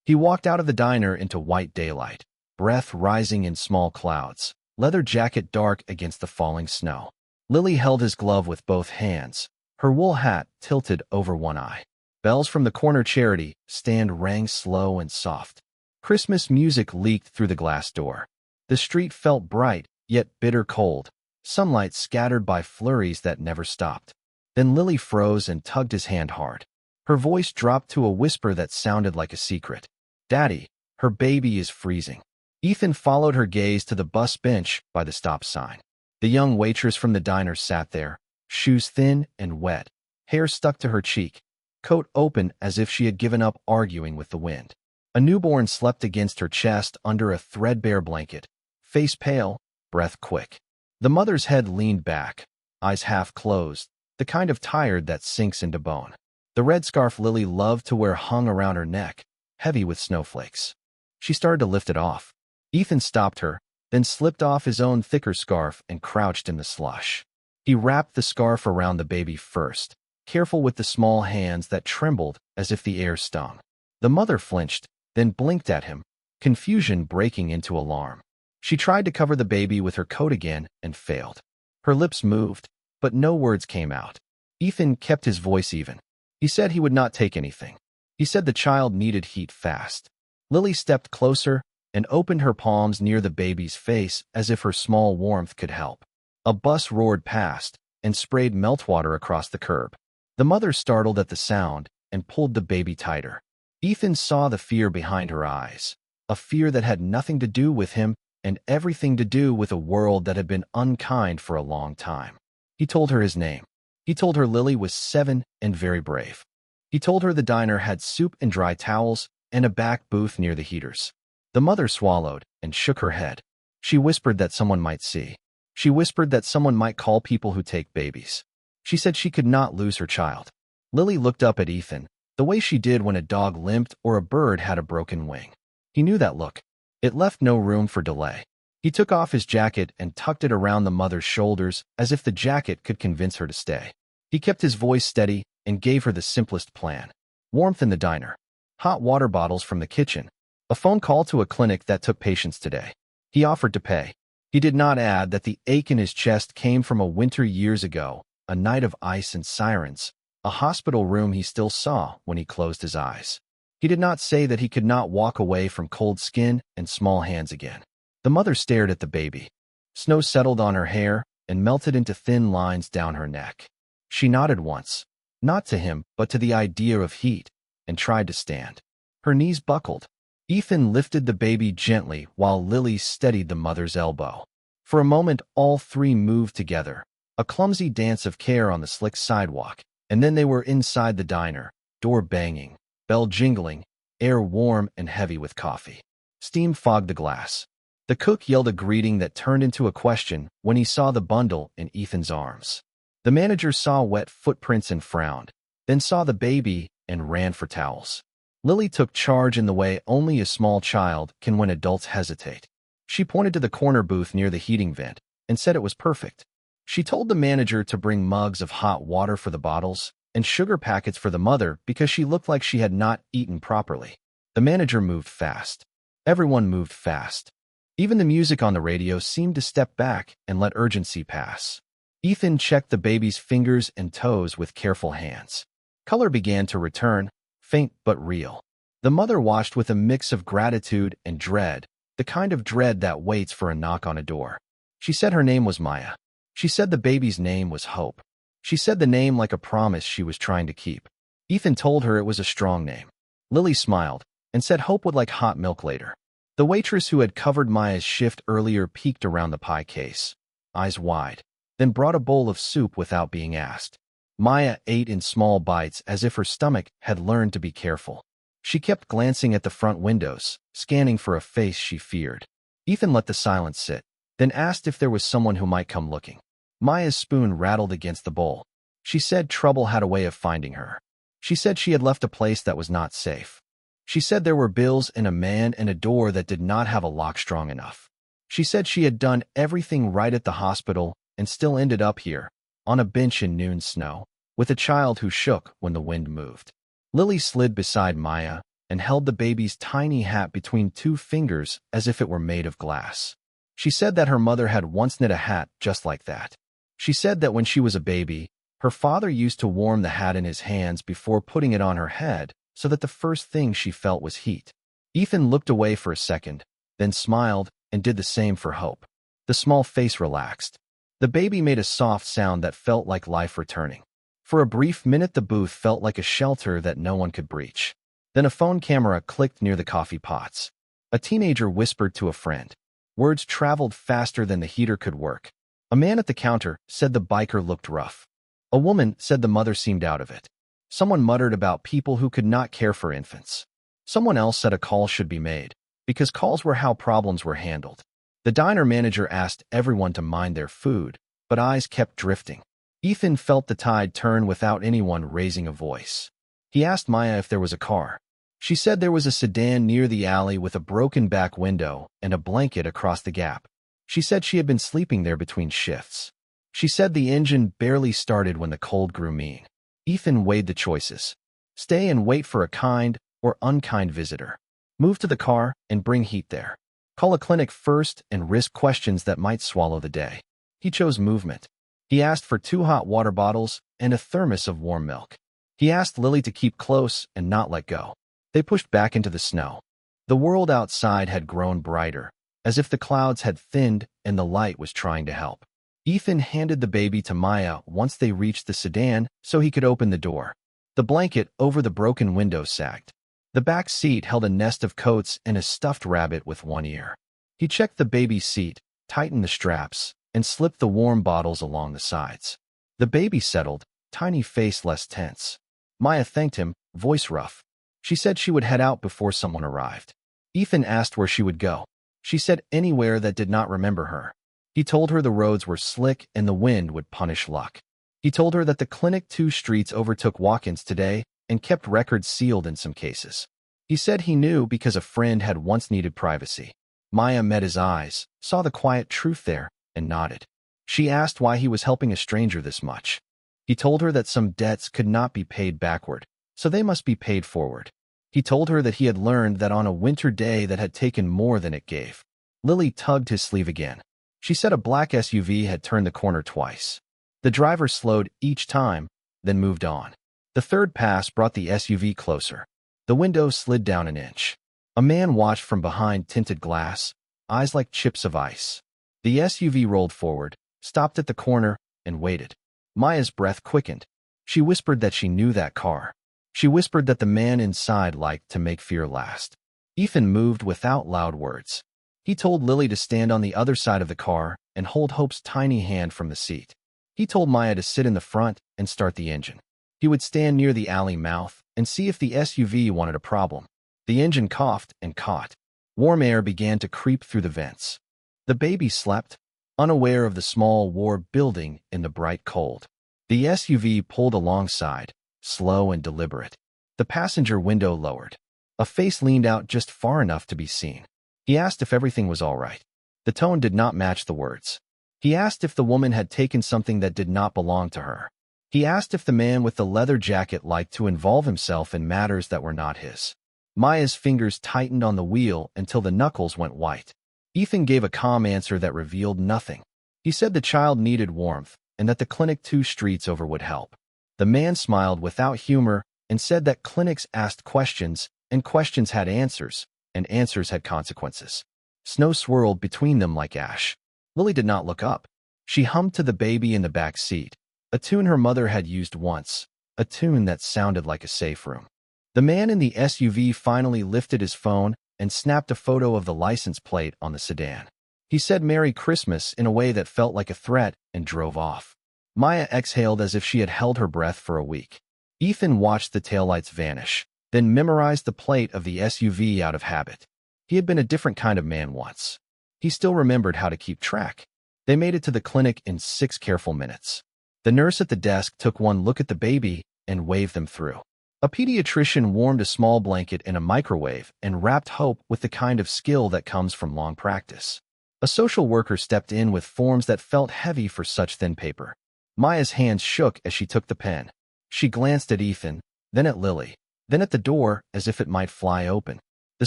He walked out of the diner into white daylight, breath rising in small clouds, leather jacket dark against the falling snow. Lily held his glove with both hands, her wool hat tilted over one eye. Bells from the corner charity stand rang slow and soft. Christmas music leaked through the glass door. The street felt bright, yet bitter cold, sunlight scattered by flurries that never stopped. Then Lily froze and tugged his hand hard. Her voice dropped to a whisper that sounded like a secret. "Daddy, her baby is freezing." Ethan followed her gaze to the bus bench by the stop sign. The young waitress from the diner sat there, shoes thin and wet, hair stuck to her cheek, coat open as if she had given up arguing with the wind. A newborn slept against her chest under a threadbare blanket, face pale, breath quick. The mother's head leaned back, eyes half closed, the kind of tired that sinks into bone. The red scarf Lily loved to wear hung around her neck, heavy with snowflakes. She started to lift it off. Ethan stopped her, then slipped off his own thicker scarf and crouched in the slush. He wrapped the scarf around the baby first, careful with the small hands that trembled as if the air stung. The mother flinched, then blinked at him, confusion breaking into alarm. She tried to cover the baby with her coat again and failed. Her lips moved, but no words came out. Ethan kept his voice even. He said he would not take anything. He said the child needed heat fast. Lily stepped closer and opened her palms near the baby's face as if her small warmth could help. A bus roared past and sprayed meltwater across the curb. The mother startled at the sound and pulled the baby tighter. Ethan saw the fear behind her eyes, a fear that had nothing to do with him and everything to do with a world that had been unkind for a long time. He told her his name. He told her Lily was 7 and very brave. He told her the diner had soup and dry towels and a back booth near the heaters. The mother swallowed and shook her head. She whispered that someone might see. She whispered that someone might call people who take babies. She said she could not lose her child. Lily looked up at Ethan, the way she did when a dog limped or a bird had a broken wing. He knew that look. It left no room for delay. He took off his jacket and tucked it around the mother's shoulders as if the jacket could convince her to stay. He kept his voice steady and gave her the simplest plan. Warmth in the diner. Hot water bottles from the kitchen. A phone call to a clinic that took patients today. He offered to pay. He did not add that the ache in his chest came from a winter years ago, a night of ice and sirens, a hospital room he still saw when he closed his eyes. He did not say that he could not walk away from cold skin and small hands again. The mother stared at the baby. Snow settled on her hair and melted into thin lines down her neck. She nodded once, not to him, but to the idea of heat, and tried to stand. Her knees buckled. Ethan lifted the baby gently while Lily steadied the mother's elbow. For a moment, all three moved together, a clumsy dance of care on the slick sidewalk, and then they were inside the diner, door banging, bell jingling, air warm and heavy with coffee. Steam fogged the glass. The cook yelled a greeting that turned into a question when he saw the bundle in Ethan's arms. The manager saw wet footprints and frowned, then saw the baby and ran for towels. Lily took charge in the way only a small child can when adults hesitate. She pointed to the corner booth near the heating vent and said it was perfect. She told the manager to bring mugs of hot water for the bottles and sugar packets for the mother because she looked like she had not eaten properly. The manager moved fast. Everyone moved fast. Even the music on the radio seemed to step back and let urgency pass. Ethan checked the baby's fingers and toes with careful hands. Color began to return, faint but real. The mother watched with a mix of gratitude and dread, the kind of dread that waits for a knock on a door. She said her name was Maya. She said the baby's name was Hope. She said the name like a promise she was trying to keep. Ethan told her it was a strong name. Lily smiled and said Hope would like hot milk later. The waitress who had covered Maya's shift earlier peeked around the pie case, eyes wide, then brought a bowl of soup without being asked. Maya ate in small bites as if her stomach had learned to be careful. She kept glancing at the front windows, scanning for a face she feared. Ethan let the silence sit, then asked if there was someone who might come looking. Maya's spoon rattled against the bowl. She said trouble had a way of finding her. She said she had left a place that was not safe. She said there were bills and a man and a door that did not have a lock strong enough. She said she had done everything right at the hospital and still ended up here, on a bench in noon snow, with a child who shook when the wind moved. Lily slid beside Maya and held the baby's tiny hat between two fingers as if it were made of glass. She said that her mother had once knit a hat just like that. She said that when she was a baby, her father used to warm the hat in his hands before putting it on her head so that the first thing she felt was heat. Ethan looked away for a second, then smiled and did the same for Hope. The small face relaxed. The baby made a soft sound that felt like life returning. For a brief minute, the booth felt like a shelter that no one could breach. Then a phone camera clicked near the coffee pots. A teenager whispered to a friend. Words traveled faster than the heater could work. A man at the counter said the biker looked rough. A woman said the mother seemed out of it. Someone muttered about people who could not care for infants. Someone else said a call should be made, because calls were how problems were handled. The diner manager asked everyone to mind their food, but eyes kept drifting. Ethan felt the tide turn without anyone raising a voice. He asked Maya if there was a car. She said there was a sedan near the alley with a broken back window and a blanket across the gap. She said she had been sleeping there between shifts. She said the engine barely started when the cold grew mean. Ethan weighed the choices. Stay and wait for a kind or unkind visitor. Move to the car and bring heat there. Call a clinic first and risk questions that might swallow the day. He chose movement. He asked for 2 hot water bottles and a thermos of warm milk. He asked Lily to keep close and not let go. They pushed back into the snow. The world outside had grown brighter, as if the clouds had thinned and the light was trying to help. Ethan handed the baby to Maya once they reached the sedan so he could open the door. The blanket over the broken window sagged. The back seat held a nest of coats and a stuffed rabbit with one ear. He checked the baby's seat, tightened the straps, and slipped the warm bottles along the sides. The baby settled, tiny face less tense. Maya thanked him, voice rough. She said she would head out before someone arrived. Ethan asked where she would go. She said anywhere that did not remember her. He told her the roads were slick and the wind would punish luck. He told her that the clinic 2 streets overtook walk-ins today and kept records sealed in some cases. He said he knew because a friend had once needed privacy. Maya met his eyes, saw the quiet truth there, and nodded. She asked why he was helping a stranger this much. He told her that some debts could not be paid backward, so they must be paid forward. He told her that he had learned that on a winter day that had taken more than it gave. Lily tugged his sleeve again. She said a black SUV had turned the corner twice. The driver slowed each time, then moved on. The third pass brought the SUV closer. The window slid down an inch. A man watched from behind tinted glass, eyes like chips of ice. The SUV rolled forward, stopped at the corner, and waited. Maya's breath quickened. She whispered that she knew that car. She whispered that the man inside liked to make fear last. Ethan moved without loud words. He told Lily to stand on the other side of the car and hold Hope's tiny hand from the seat. He told Maya to sit in the front and start the engine. He would stand near the alley mouth and see if the SUV wanted a problem. The engine coughed and caught. Warm air began to creep through the vents. The baby slept, unaware of the small war building in the bright cold. The SUV pulled alongside, slow and deliberate. The passenger window lowered. A face leaned out just far enough to be seen. He asked if everything was all right. The tone did not match the words. He asked if the woman had taken something that did not belong to her. He asked if the man with the leather jacket liked to involve himself in matters that were not his. Maya's fingers tightened on the wheel until the knuckles went white. Ethan gave a calm answer that revealed nothing. He said the child needed warmth and that the clinic 2 streets over would help. The man smiled without humor and said that clinics asked questions and questions had answers and answers had consequences. Snow swirled between them like ash. Lily did not look up. She hummed to the baby in the back seat, a tune her mother had used once, a tune that sounded like a safe room. The man in the SUV finally lifted his phone and snapped a photo of the license plate on the sedan. He said Merry Christmas in a way that felt like a threat and drove off. Maya exhaled as if she had held her breath for a week. Ethan watched the taillights vanish, then memorized the plate of the SUV out of habit. He had been a different kind of man once. He still remembered how to keep track. They made it to the clinic in 6 careful minutes. The nurse at the desk took one look at the baby and waved them through. A pediatrician warmed a small blanket in a microwave and wrapped Hope with the kind of skill that comes from long practice. A social worker stepped in with forms that felt heavy for such thin paper. Maya's hands shook as she took the pen. She glanced at Ethan, then at Lily, Then at the door, as if it might fly open. The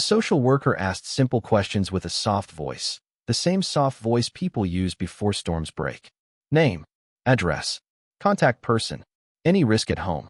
social worker asked simple questions with a soft voice, the same soft voice people use before storms break. Name, address, contact person, any risk at home,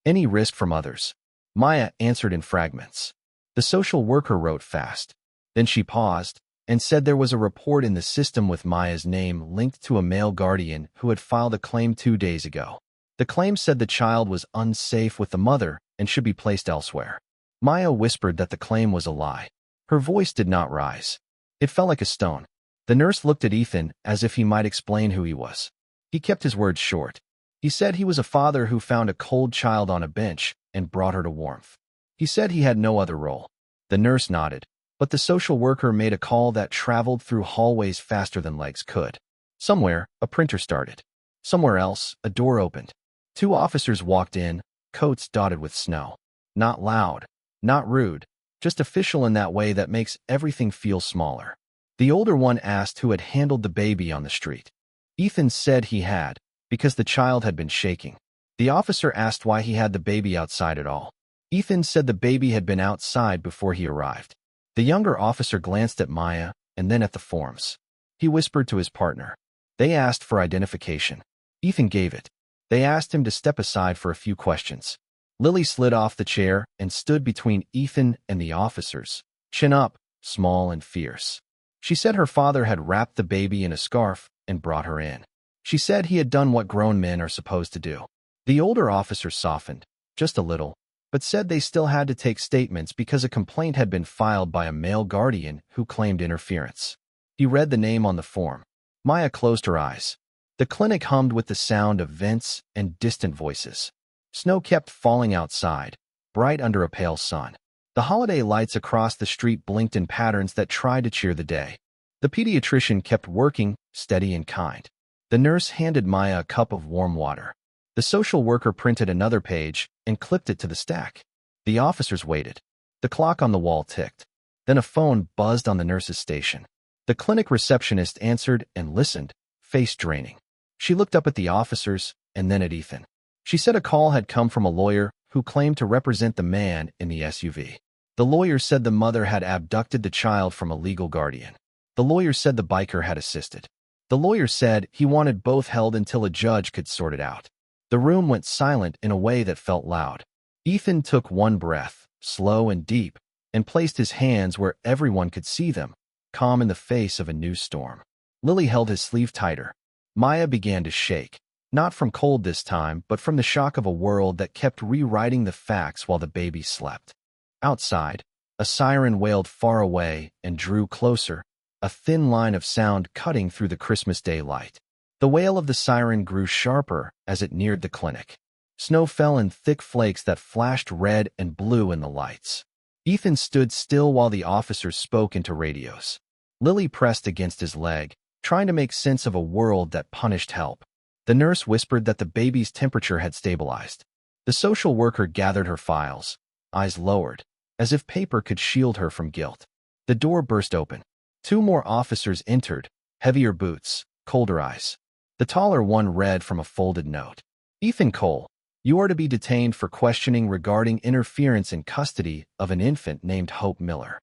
any risk from others. Maya answered in fragments. The social worker wrote fast. Then she paused and said there was a report in the system with Maya's name linked to a male guardian who had filed a claim 2 days ago. The claim said the child was unsafe with the mother and should be placed elsewhere. Maya whispered that the claim was a lie. Her voice did not rise. It fell like a stone. The nurse looked at Ethan as if he might explain who he was. He kept his words short. He said he was a father who found a cold child on a bench and brought her to warmth. He said he had no other role. The nurse nodded, but the social worker made a call that traveled through hallways faster than legs could. Somewhere, a printer started. Somewhere else, a door opened. 2 officers walked in, coats dotted with snow. Not loud, not rude, just official in that way that makes everything feel smaller. The older one asked who had handled the baby on the street. Ethan said he had, because the child had been shaking. The officer asked why he had the baby outside at all. Ethan said the baby had been outside before he arrived. The younger officer glanced at Maya and then at the forms. He whispered to his partner. They asked for identification. Ethan gave it. They asked him to step aside for a few questions. Lily slid off the chair and stood between Ethan and the officers, chin up, small and fierce. She said her father had wrapped the baby in a scarf and brought her in. She said he had done what grown men are supposed to do. The older officer softened, just a little, but said they still had to take statements because a complaint had been filed by a male guardian who claimed interference. He read the name on the form. Maya closed her eyes. The clinic hummed with the sound of vents and distant voices. Snow kept falling outside, bright under a pale sun. The holiday lights across the street blinked in patterns that tried to cheer the day. The pediatrician kept working, steady and kind. The nurse handed Maya a cup of warm water. The social worker printed another page and clipped it to the stack. The officers waited. The clock on the wall ticked. Then a phone buzzed on the nurse's station. The clinic receptionist answered and listened, face draining. She looked up at the officers and then at Ethan. She said a call had come from a lawyer who claimed to represent the man in the SUV. The lawyer said the mother had abducted the child from a legal guardian. The lawyer said the biker had assisted. The lawyer said he wanted both held until a judge could sort it out. The room went silent in a way that felt loud. Ethan took one breath, slow and deep, and placed his hands where everyone could see them, calm in the face of a new storm. Lily held his sleeve tighter. Maya began to shake, not from cold this time, but from the shock of a world that kept rewriting the facts while the baby slept. Outside, a siren wailed far away and drew closer, a thin line of sound cutting through the Christmas Day light. The wail of the siren grew sharper as it neared the clinic. Snow fell in thick flakes that flashed red and blue in the lights. Ethan stood still while the officers spoke into radios. Lily pressed against his leg, trying to make sense of a world that punished help. The nurse whispered that the baby's temperature had stabilized. The social worker gathered her files, eyes lowered, as if paper could shield her from guilt. The door burst open. 2 more officers entered, heavier boots, colder eyes. The taller one read from a folded note. Ethan Cole, you are to be detained for questioning regarding interference in custody of an infant named Hope Miller.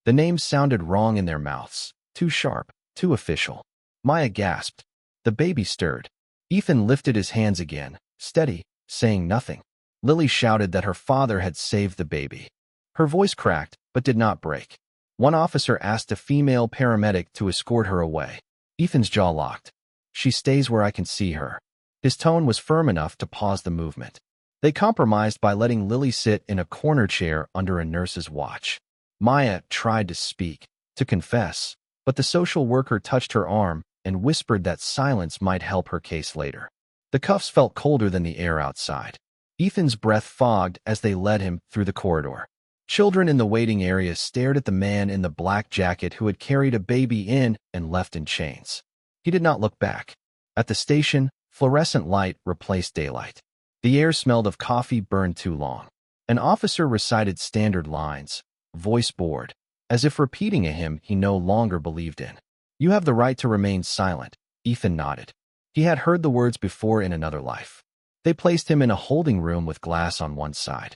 The name sounded wrong in their mouths, too sharp, too official. Maya gasped. The baby stirred. Ethan lifted his hands again, steady, saying nothing. Lily shouted that her father had saved the baby. Her voice cracked, but did not break. One officer asked a female paramedic to escort her away. Ethan's jaw locked. She stays where I can see her. His tone was firm enough to pause the movement. They compromised by letting Lily sit in a corner chair under a nurse's watch. Maya tried to speak, to confess, but the social worker touched her arm and whispered that silence might help her case later. The cuffs felt colder than the air outside. Ethan's breath fogged as they led him through the corridor. Children in the waiting area stared at the man in the black jacket who had carried a baby in and left in chains. He did not look back. At the station, fluorescent light replaced daylight. The air smelled of coffee burned too long. An officer recited standard lines, voice bored, as if repeating a hymn he no longer believed in. You have the right to remain silent. Ethan nodded. He had heard the words before in another life. They placed him in a holding room with glass on one side.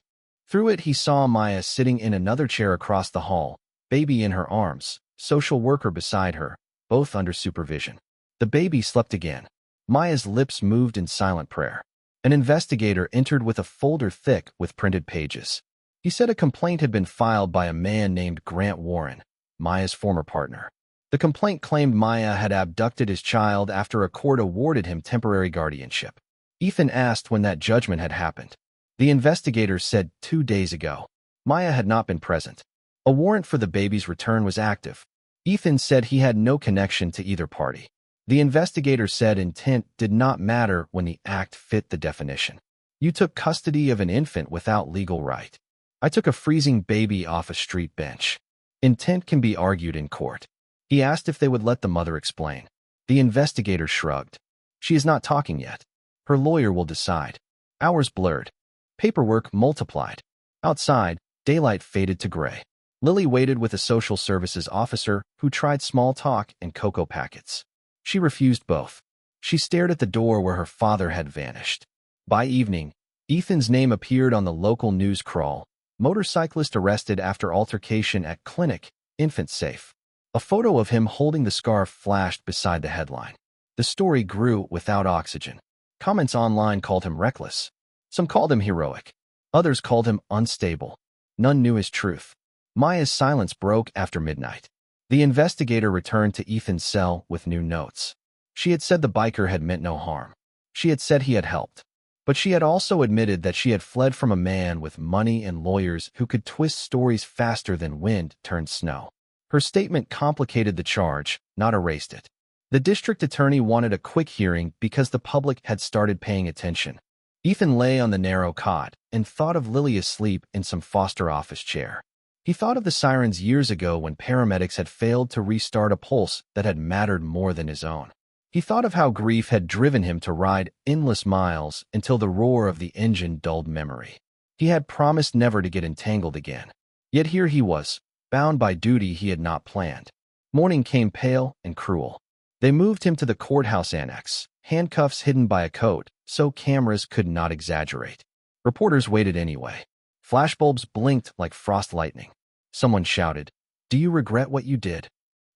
Through it, he saw Maya sitting in another chair across the hall, baby in her arms, social worker beside her, both under supervision. The baby slept again. Maya's lips moved in silent prayer. An investigator entered with a folder thick with printed pages. He said a complaint had been filed by a man named Grant Warren, Maya's former partner. The complaint claimed Maya had abducted his child after a court awarded him temporary guardianship. Ethan asked when that judgment had happened. The investigator said 2 days ago. Maya had not been present. A warrant for the baby's return was active. Ethan said he had no connection to either party. The investigator said intent did not matter when the act fit the definition. You took custody of an infant without legal right. I took a freezing baby off a street bench. Intent can be argued in court. He asked if they would let the mother explain. The investigator shrugged. She is not talking yet. Her lawyer will decide. Hours blurred. Paperwork multiplied. Outside, daylight faded to gray. Lily waited with a social services officer who tried small talk and cocoa packets. She refused both. She stared at the door where her father had vanished. By evening, Ethan's name appeared on the local news crawl. Motorcyclist arrested after altercation at clinic, infant safe. A photo of him holding the scarf flashed beside the headline. The story grew without oxygen. Comments online called him reckless. Some called him heroic. Others called him unstable. None knew his truth. Maya's silence broke after midnight. The investigator returned to Ethan's cell with new notes. She had said the biker had meant no harm. She had said he had helped. But she had also admitted that she had fled from a man with money and lawyers who could twist stories faster than wind turned snow. Her statement complicated the charge, not erased it. The district attorney wanted a quick hearing because the public had started paying attention. Ethan lay on the narrow cot and thought of Lily asleep in some foster office chair. He thought of the sirens years ago when paramedics had failed to restart a pulse that had mattered more than his own. He thought of how grief had driven him to ride endless miles until the roar of the engine dulled memory. He had promised never to get entangled again. Yet here he was, bound by duty he had not planned. Morning came pale and cruel. They moved him to the courthouse annex, handcuffs hidden by a coat, so cameras could not exaggerate. Reporters waited anyway. Flashbulbs blinked like frost lightning. Someone shouted, "Do you regret what you did?"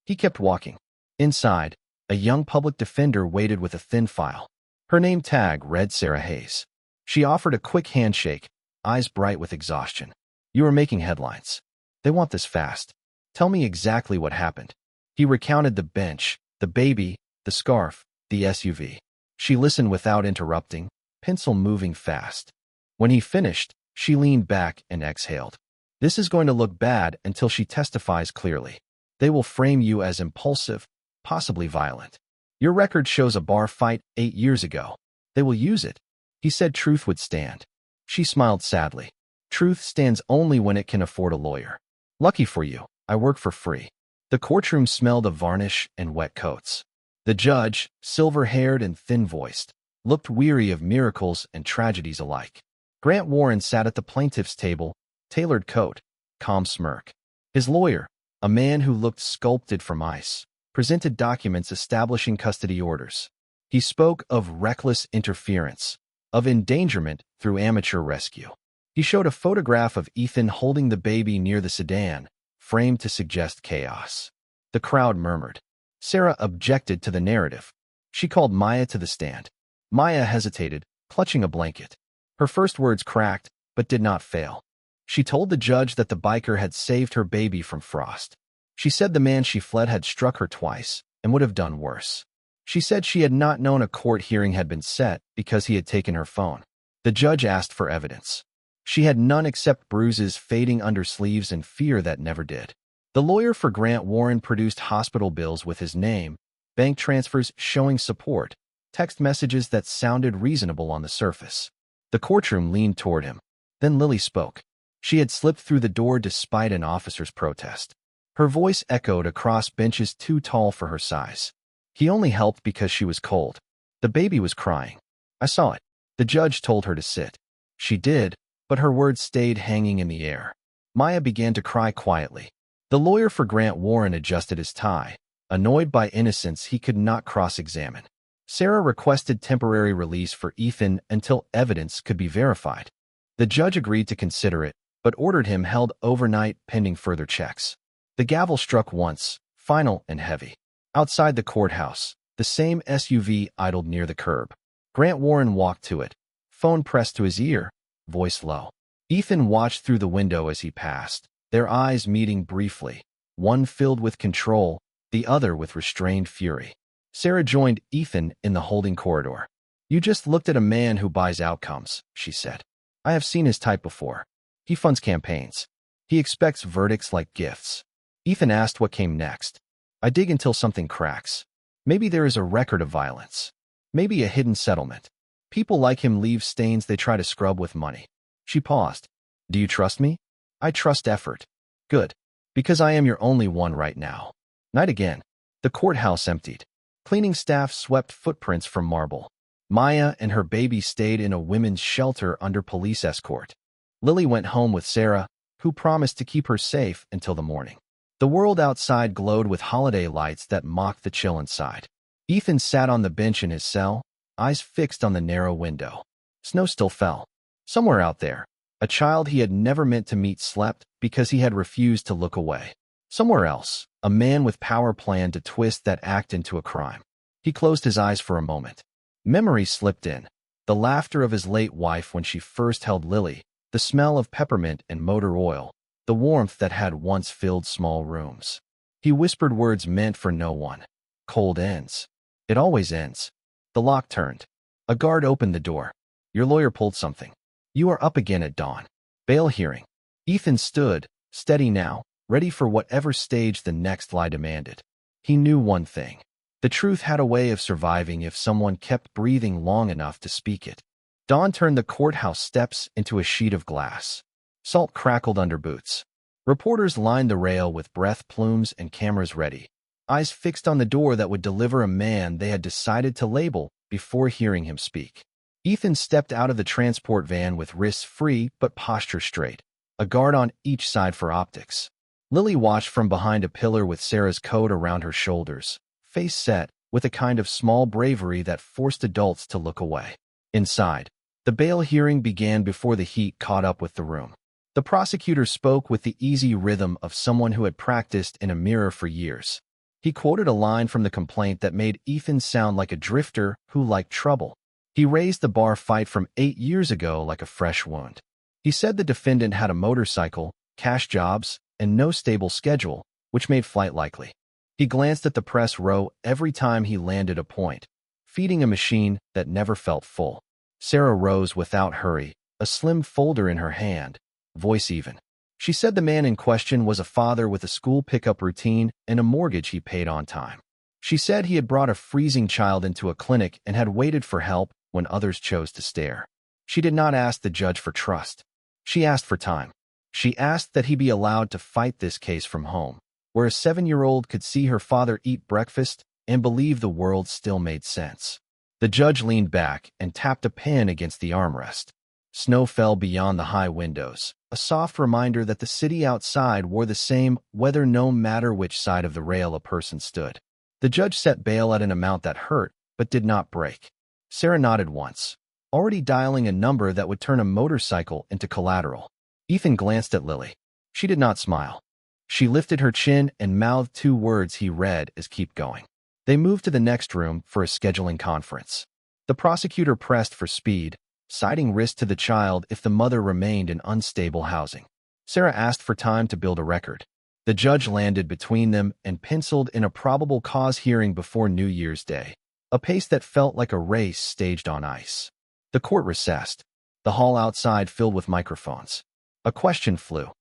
He kept walking. Inside, a young public defender waited with a thin file. Her name tag read Sarah Hayes. She offered a quick handshake, eyes bright with exhaustion. "You are making headlines. They want this fast. Tell me exactly what happened." He recounted the bench, the baby, the scarf, the SUV. She listened without interrupting, pencil moving fast. When he finished, she leaned back and exhaled. "This is going to look bad until she testifies clearly. They will frame you as impulsive, possibly violent. Your record shows a bar fight 8 years ago. They will use it." He said truth would stand. She smiled sadly. "Truth stands only when it can afford a lawyer. Lucky for you, I work for free." The courtroom smelled of varnish and wet coats. The judge, silver-haired and thin-voiced, looked weary of miracles and tragedies alike. Grant Warren sat at the plaintiff's table, tailored coat, calm smirk. His lawyer, a man who looked sculpted from ice, presented documents establishing custody orders. He spoke of reckless interference, of endangerment through amateur rescue. He showed a photograph of Ethan holding the baby near the sedan, framed to suggest chaos. The crowd murmured. Sarah objected to the narrative. She called Maya to the stand. Maya hesitated, clutching a blanket. Her first words cracked, but did not fail. She told the judge that the biker had saved her baby from frost. She said the man she fled had struck her twice and would have done worse. She said she had not known a court hearing had been set because he had taken her phone. The judge asked for evidence. She had none except bruises fading under sleeves and fear that never did. The lawyer for Grant Warren produced hospital bills with his name, bank transfers showing support, text messages that sounded reasonable on the surface. The courtroom leaned toward him. Then Lily spoke. She had slipped through the door despite an officer's protest. Her voice echoed across benches too tall for her size. He only helped because she was cold. The baby was crying. I saw it. The judge told her to sit. She did, but her words stayed hanging in the air. Maya began to cry quietly. The lawyer for Grant Warren adjusted his tie, annoyed by innocence he could not cross-examine. Sarah requested temporary release for Ethan until evidence could be verified. The judge agreed to consider it, but ordered him held overnight pending further checks. The gavel struck once, final and heavy. Outside the courthouse, the same SUV idled near the curb. Grant Warren walked to it, phone pressed to his ear, voice low. Ethan watched through the window as he passed, their eyes meeting briefly, one filled with control, the other with restrained fury. Sarah joined Ethan in the holding corridor. "You just looked at a man who buys outcomes," she said. "I have seen his type before. He funds campaigns. He expects verdicts like gifts." Ethan asked what came next. "I dig until something cracks. Maybe there is a record of violence. Maybe a hidden settlement. People like him leave stains they try to scrub with money." She paused. "Do you trust me?" "I trust effort." "Good. Because I am your only one right now." Night again. The courthouse emptied. Cleaning staff swept footprints from marble. Maya and her baby stayed in a women's shelter under police escort. Lily went home with Sarah, who promised to keep her safe until the morning. The world outside glowed with holiday lights that mocked the chill inside. Ethan sat on the bench in his cell, eyes fixed on the narrow window. Snow still fell. Somewhere out there, a child he had never meant to meet slept because he had refused to look away. Somewhere else, a man with power planned to twist that act into a crime. He closed his eyes for a moment. Memory slipped in. The laughter of his late wife when she first held Lily, the smell of peppermint and motor oil, the warmth that had once filled small rooms. He whispered words meant for no one. "Cold ends. It always ends." The lock turned. A guard opened the door. "Your lawyer pulled something. You are up again at dawn. Bail hearing." Ethan stood, steady now, ready for whatever stage the next lie demanded. He knew one thing. The truth had a way of surviving if someone kept breathing long enough to speak it. Dawn turned the courthouse steps into a sheet of glass. Salt crackled under boots. Reporters lined the rail with breath plumes and cameras ready, eyes fixed on the door that would deliver a man they had decided to label before hearing him speak. Ethan stepped out of the transport van with wrists free but posture straight, a guard on each side for optics. Lily watched from behind a pillar with Sarah's coat around her shoulders, face set, with a kind of small bravery that forced adults to look away. Inside, the bail hearing began before the heat caught up with the room. The prosecutor spoke with the easy rhythm of someone who had practiced in a mirror for years. He quoted a line from the complaint that made Ethan sound like a drifter who liked trouble. He raised the bar fight from 8 years ago like a fresh wound. He said the defendant had a motorcycle, cash jobs, and no stable schedule, which made flight likely. He glanced at the press row every time he landed a point, feeding a machine that never felt full. Sarah rose without hurry, a slim folder in her hand, voice even. She said the man in question was a father with a school pickup routine and a mortgage he paid on time. She said he had brought a freezing child into a clinic and had waited for help when others chose to stare. She did not ask the judge for trust. She asked for time. She asked that he be allowed to fight this case from home, where a 7-year-old could see her father eat breakfast and believe the world still made sense. The judge leaned back and tapped a pen against the armrest. Snow fell beyond the high windows, a soft reminder that the city outside wore the same weather no matter which side of the rail a person stood. The judge set bail at an amount that hurt, but did not break. Sarah nodded once, already dialing a number that would turn a motorcycle into collateral. Ethan glanced at Lily. She did not smile. She lifted her chin and mouthed 2 words he read as "keep going." They moved to the next room for a scheduling conference. The prosecutor pressed for speed, citing risk to the child if the mother remained in unstable housing. Sarah asked for time to build a record. The judge landed between them and penciled in a probable cause hearing before New Year's Day, a pace that felt like a race staged on ice. The court recessed, the hall outside filled with microphones. A question flew.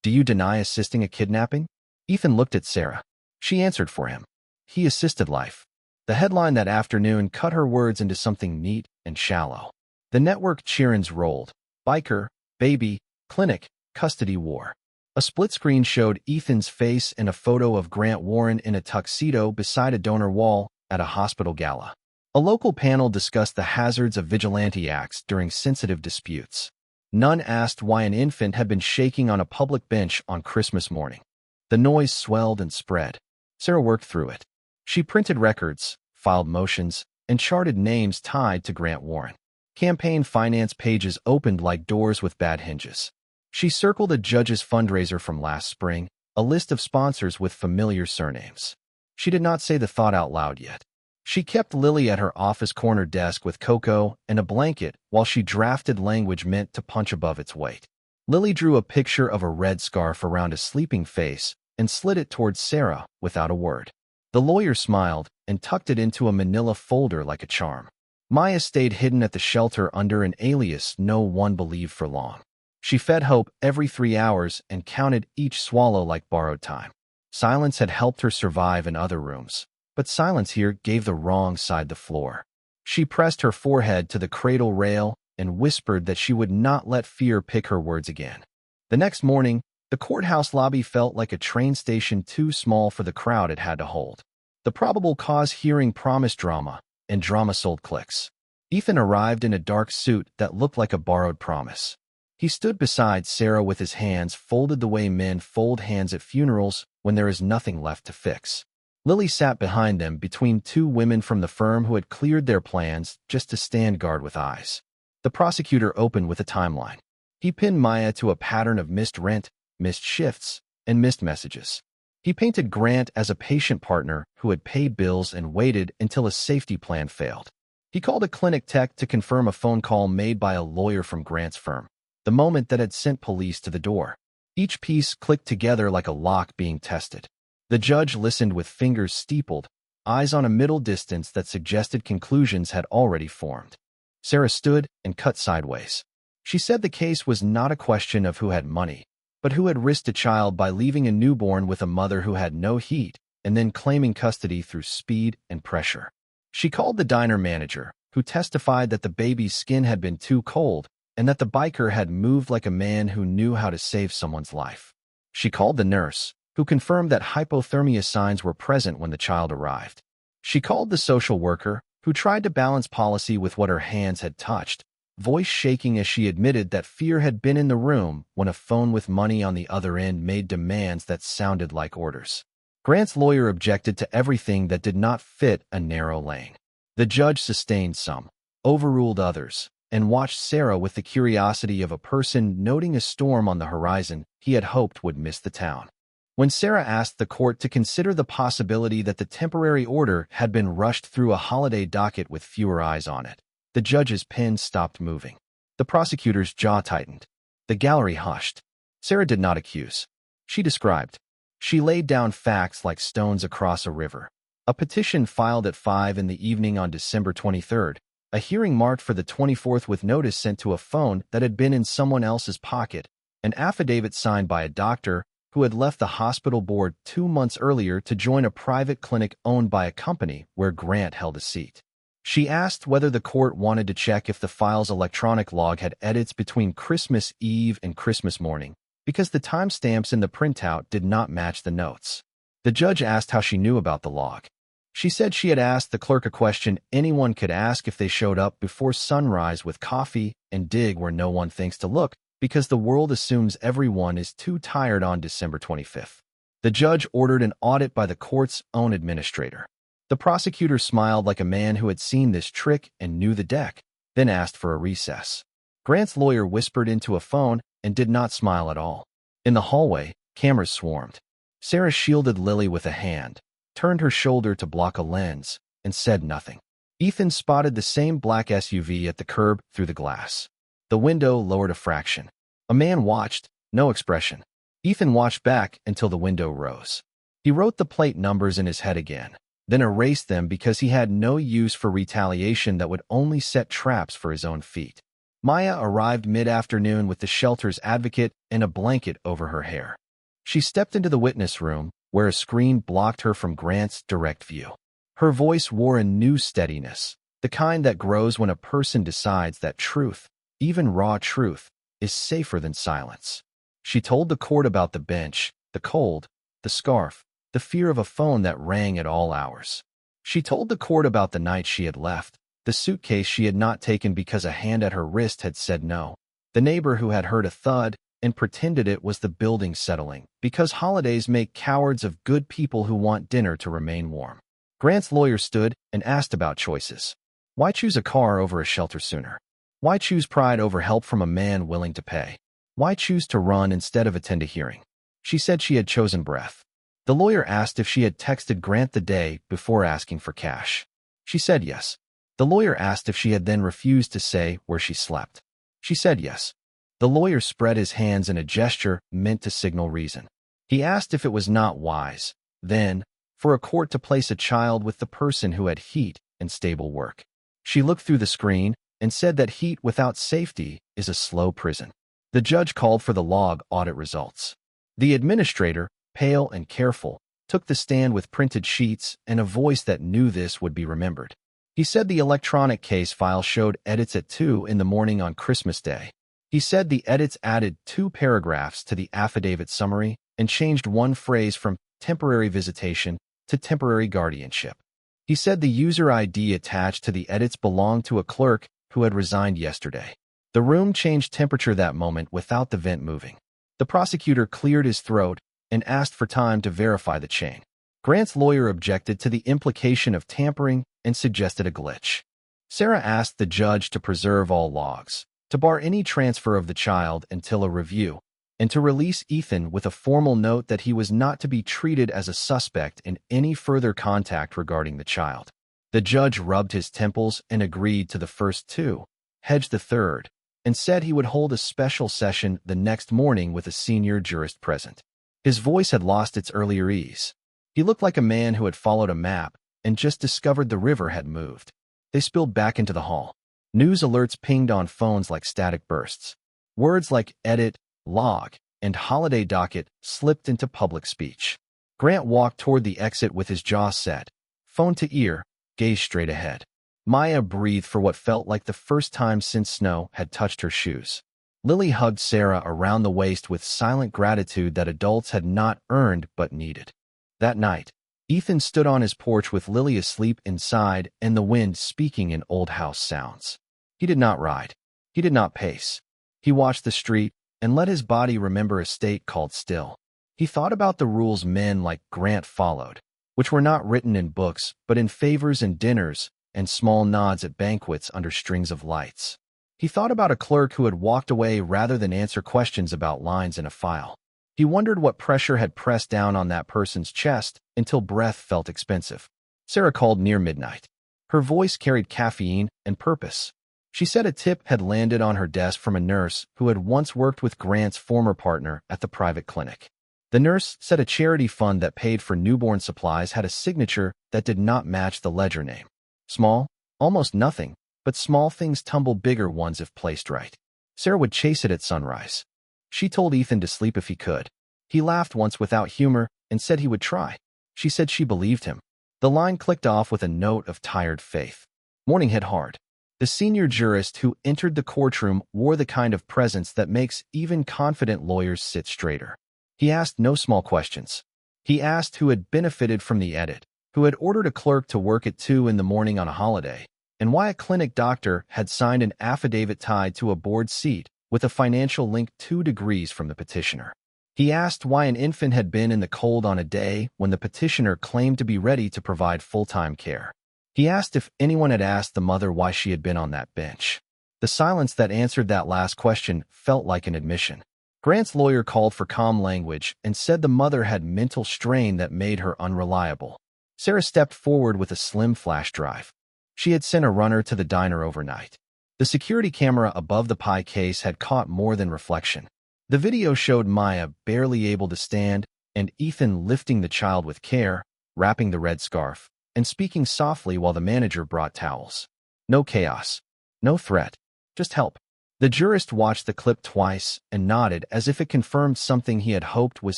"Do you deny assisting a kidnapping?" Ethan looked at Sarah. She answered for him. He assisted life. The headline that afternoon cut her words into something neat and shallow. The network sirens rolled. Biker, baby, clinic, custody war. A split screen showed Ethan's face and a photo of Grant Warren in a tuxedo beside a donor wall at a hospital gala. A local panel discussed the hazards of vigilante acts during sensitive disputes. None asked why an infant had been shaking on a public bench on Christmas morning. The noise swelled and spread. Sarah worked through it. She printed records, filed motions, and charted names tied to Grant Warren. Campaign finance pages opened like doors with bad hinges. She circled a judge's fundraiser from last spring, a list of sponsors with familiar surnames. She did not say the thought out loud yet. She kept Lily at her office corner desk with cocoa and a blanket while she drafted language meant to punch above its weight. Lily drew a picture of a red scarf around a sleeping face and slid it towards Sarah without a word. The lawyer smiled and tucked it into a manila folder like a charm. Maya stayed hidden at the shelter under an alias no one believed for long. She fed Hope every 3 hours and counted each swallow like borrowed time. Silence had helped her survive in other rooms, but silence here gave the wrong side the floor. She pressed her forehead to the cradle rail and whispered that she would not let fear pick her words again. The next morning, the courthouse lobby felt like a train station too small for the crowd it had to hold. The probable cause hearing promised drama, and drama sold clicks. Ethan arrived in a dark suit that looked like a borrowed promise. He stood beside Sarah with his hands folded the way men fold hands at funerals when there is nothing left to fix. Lily sat behind them between two women from the firm who had cleared their plans just to stand guard with eyes. The prosecutor opened with a timeline. He pinned Maya to a pattern of missed rent, missed shifts, and missed messages. He painted Grant as a patient partner who had paid bills and waited until a safety plan failed. He called a clinic tech to confirm a phone call made by a lawyer from Grant's firm, the moment that had sent police to the door. Each piece clicked together like a lock being tested. The judge listened with fingers steepled, eyes on a middle distance that suggested conclusions had already formed. Sarah stood and cut sideways. She said the case was not a question of who had money, but who had risked a child by leaving a newborn with a mother who had no heat and then claiming custody through speed and pressure. She called the diner manager, who testified that the baby's skin had been too cold and that the biker had moved like a man who knew how to save someone's life. She called the nurse, who confirmed that hypothermia signs were present when the child arrived. She called the social worker, who tried to balance policy with what her hands had touched, voice shaking as she admitted that fear had been in the room when a phone with money on the other end made demands that sounded like orders. Grant's lawyer objected to everything that did not fit a narrow lane. The judge sustained some, overruled others, and watched Sarah with the curiosity of a person noting a storm on the horizon he had hoped would miss the town. When Sarah asked the court to consider the possibility that the temporary order had been rushed through a holiday docket with fewer eyes on it, the judge's pen stopped moving. The prosecutor's jaw tightened. The gallery hushed. Sarah did not accuse. She described. She laid down facts like stones across a river. A petition filed at 5 in the evening on December 23rd, a hearing marked for the 24th with notice sent to a phone that had been in someone else's pocket, an affidavit signed by a doctor who had left the hospital board 2 months earlier to join a private clinic owned by a company where Grant held a seat. She asked whether the court wanted to check if the file's electronic log had edits between Christmas Eve and Christmas morning, because the timestamps in the printout did not match the notes. The judge asked how she knew about the log. She said she had asked the clerk a question anyone could ask if they showed up before sunrise with coffee and dig where no one thinks to look, because the world assumes everyone is too tired on December 25th. The judge ordered an audit by the court's own administrator. The prosecutor smiled like a man who had seen this trick and knew the deck, then asked for a recess. Grant's lawyer whispered into a phone and did not smile at all. In the hallway, cameras swarmed. Sarah shielded Lily with a hand, turned her shoulder to block a lens, and said nothing. Ethan spotted the same black SUV at the curb through the glass. The window lowered a fraction. A man watched, no expression. Ethan watched back until the window rose. He wrote the plate numbers in his head again, then erased them because he had no use for retaliation that would only set traps for his own feet. Maya arrived mid-afternoon with the shelter's advocate and a blanket over her hair. She stepped into the witness room, where a screen blocked her from Grant's direct view. Her voice wore a new steadiness, the kind that grows when a person decides that truth, even raw truth, is safer than silence. She told the court about the bench, the cold, the scarf, the fear of a phone that rang at all hours. She told the court about the night she had left, the suitcase she had not taken because a hand at her wrist had said no, the neighbor who had heard a thud and pretended it was the building settling, because holidays make cowards of good people who want dinner to remain warm. Grant's lawyer stood and asked about choices. Why choose a car over a shelter sooner? Why choose pride over help from a man willing to pay? Why choose to run instead of attend a hearing? She said she had chosen breath. The lawyer asked if she had texted Grant the day before asking for cash. She said yes. The lawyer asked if she had then refused to say where she slept. She said yes. The lawyer spread his hands in a gesture meant to signal reason. He asked if it was not wise, then, for a court to place a child with the person who had heat and stable work. She looked through the screen and said that heat without safety is a slow prison. The judge called for the log audit results. The administrator, pale and careful, took the stand with printed sheets and a voice that knew this would be remembered. He said the electronic case file showed edits at 2 in the morning on Christmas Day. He said the edits added 2 paragraphs to the affidavit summary and changed one phrase from temporary visitation to temporary guardianship. He said the user ID attached to the edits belonged to a clerk who had resigned yesterday. The room changed temperature that moment without the vent moving. The prosecutor cleared his throat and asked for time to verify the chain. Grant's lawyer objected to the implication of tampering and suggested a glitch. Sarah asked the judge to preserve all logs, to bar any transfer of the child until a review, and to release Ethan with a formal note that he was not to be treated as a suspect in any further contact regarding the child. The judge rubbed his temples and agreed to the first 2, hedged the third, and said he would hold a special session the next morning with a senior jurist present. His voice had lost its earlier ease. He looked like a man who had followed a map and just discovered the river had moved. They spilled back into the hall. News alerts pinged on phones like static bursts. Words like edit, log, and holiday docket slipped into public speech. Grant walked toward the exit with his jaw set, phone to ear, gaze straight ahead. Maya breathed for what felt like the first time since snow had touched her shoes. Lily hugged Sarah around the waist with silent gratitude that adults had not earned but needed. That night, Ethan stood on his porch with Lily asleep inside and the wind speaking in old house sounds. He did not ride. He did not pace. He watched the street and let his body remember a state called still. He thought about the rules men like Grant followed, which were not written in books but in favors and dinners and small nods at banquets under strings of lights. He thought about a clerk who had walked away rather than answer questions about lines in a file. He wondered what pressure had pressed down on that person's chest until breath felt expensive. Sarah called near midnight. Her voice carried caffeine and purpose. She said a tip had landed on her desk from a nurse who had once worked with Grant's former partner at the private clinic. The nurse said a charity fund that paid for newborn supplies had a signature that did not match the ledger name. Small, almost nothing, but small things tumble bigger ones if placed right. Sarah would chase it at sunrise. She told Ethan to sleep if he could. He laughed once without humor and said he would try. She said she believed him. The line clicked off with a note of tired faith. Morning hit hard. The senior jurist who entered the courtroom wore the kind of presence that makes even confident lawyers sit straighter. He asked no small questions. He asked who had benefited from the edit, who had ordered a clerk to work at 2 in the morning on a holiday, and why a clinic doctor had signed an affidavit tied to a board seat with a financial link 2 degrees from the petitioner. He asked why an infant had been in the cold on a day when the petitioner claimed to be ready to provide full-time care. He asked if anyone had asked the mother why she had been on that bench. The silence that answered that last question felt like an admission. Grant's lawyer called for calm language and said the mother had mental strain that made her unreliable. Sarah stepped forward with a slim flash drive. She had sent a runner to the diner overnight. The security camera above the pie case had caught more than reflection. The video showed Maya barely able to stand and Ethan lifting the child with care, wrapping the red scarf, and speaking softly while the manager brought towels. No chaos. No threat. Just help. The jurist watched the clip twice and nodded as if it confirmed something he had hoped was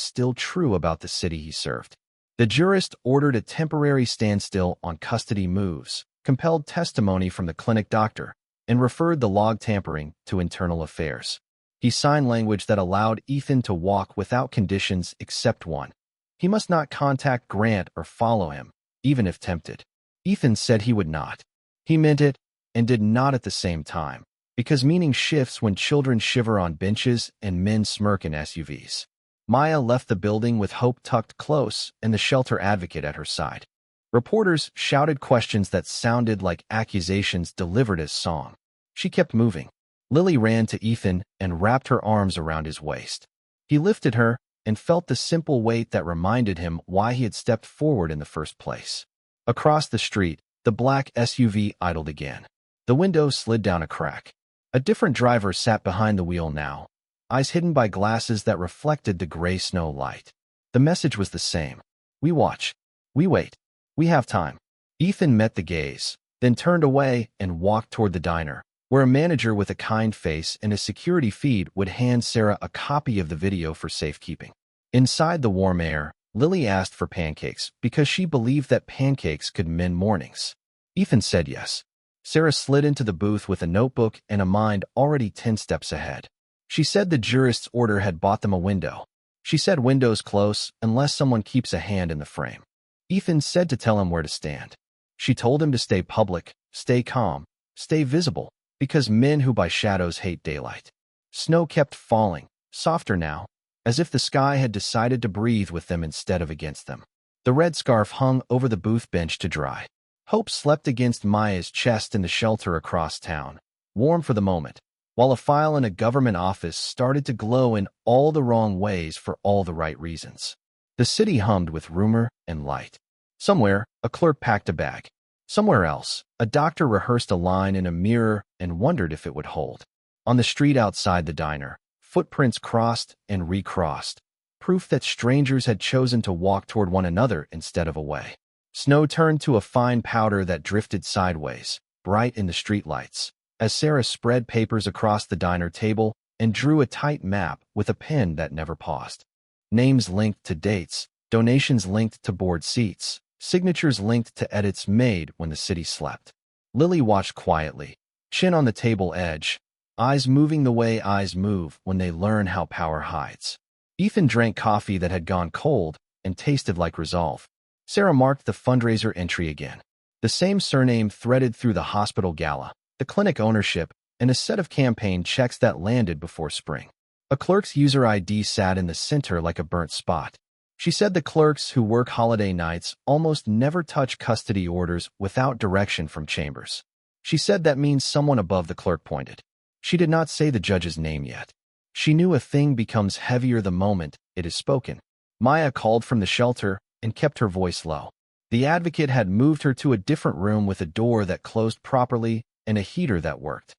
still true about the city he served. The jurist ordered a temporary standstill on custody moves, compelled testimony from the clinic doctor, and referred the log tampering to internal affairs. He signed language that allowed Ethan to walk without conditions except one. He must not contact Grant or follow him, even if tempted. Ethan said he would not. He meant it, and did not at the same time, because meaning shifts when children shiver on benches and men smirk in SUVs. Maya left the building with hope tucked close and the shelter advocate at her side. Reporters shouted questions that sounded like accusations delivered as song. She kept moving. Lily ran to Ethan and wrapped her arms around his waist. He lifted her and felt the simple weight that reminded him why he had stepped forward in the first place. Across the street, the black SUV idled again. The window slid down a crack. A different driver sat behind the wheel now, eyes hidden by glasses that reflected the gray snow light. The message was the same. We watch. We wait. We have time. Ethan met the gaze, then turned away and walked toward the diner, where a manager with a kind face and a security feed would hand Sarah a copy of the video for safekeeping. Inside the warm air, Lily asked for pancakes because she believed that pancakes could mend mornings. Ethan said yes. Sarah slid into the booth with a notebook and a mind already 10 steps ahead. She said the jurist's order had bought them a window. She said windows close unless someone keeps a hand in the frame. Ethan said to tell him where to stand. She told him to stay public, stay calm, stay visible, because men who buy shadows hate daylight. Snow kept falling, softer now, as if the sky had decided to breathe with them instead of against them. The red scarf hung over the booth bench to dry. Hope slept against Maya's chest in the shelter across town, warm for the moment, while a file in a government office started to glow in all the wrong ways for all the right reasons. The city hummed with rumor and light. Somewhere, a clerk packed a bag. Somewhere else, a doctor rehearsed a line in a mirror and wondered if it would hold. On the street outside the diner, footprints crossed and recrossed, proof that strangers had chosen to walk toward one another instead of away. Snow turned to a fine powder that drifted sideways, bright in the streetlights, as Sarah spread papers across the diner table and drew a tight map with a pen that never paused. Names linked to dates, donations linked to board seats, signatures linked to edits made when the city slept. Lily watched quietly, chin on the table edge, eyes moving the way eyes move when they learn how power hides. Ethan drank coffee that had gone cold and tasted like resolve. Sarah marked the fundraiser entry again. The same surname threaded through the hospital gala, the clinic ownership, and a set of campaign checks that landed before spring. A clerk's user ID sat in the center like a burnt spot. She said the clerks who work holiday nights almost never touch custody orders without direction from chambers. She said that means someone above the clerk pointed. She did not say the judge's name yet. She knew a thing becomes heavier the moment it is spoken. Maya called from the shelter and kept her voice low. The advocate had moved her to a different room with a door that closed properly and a heater that worked.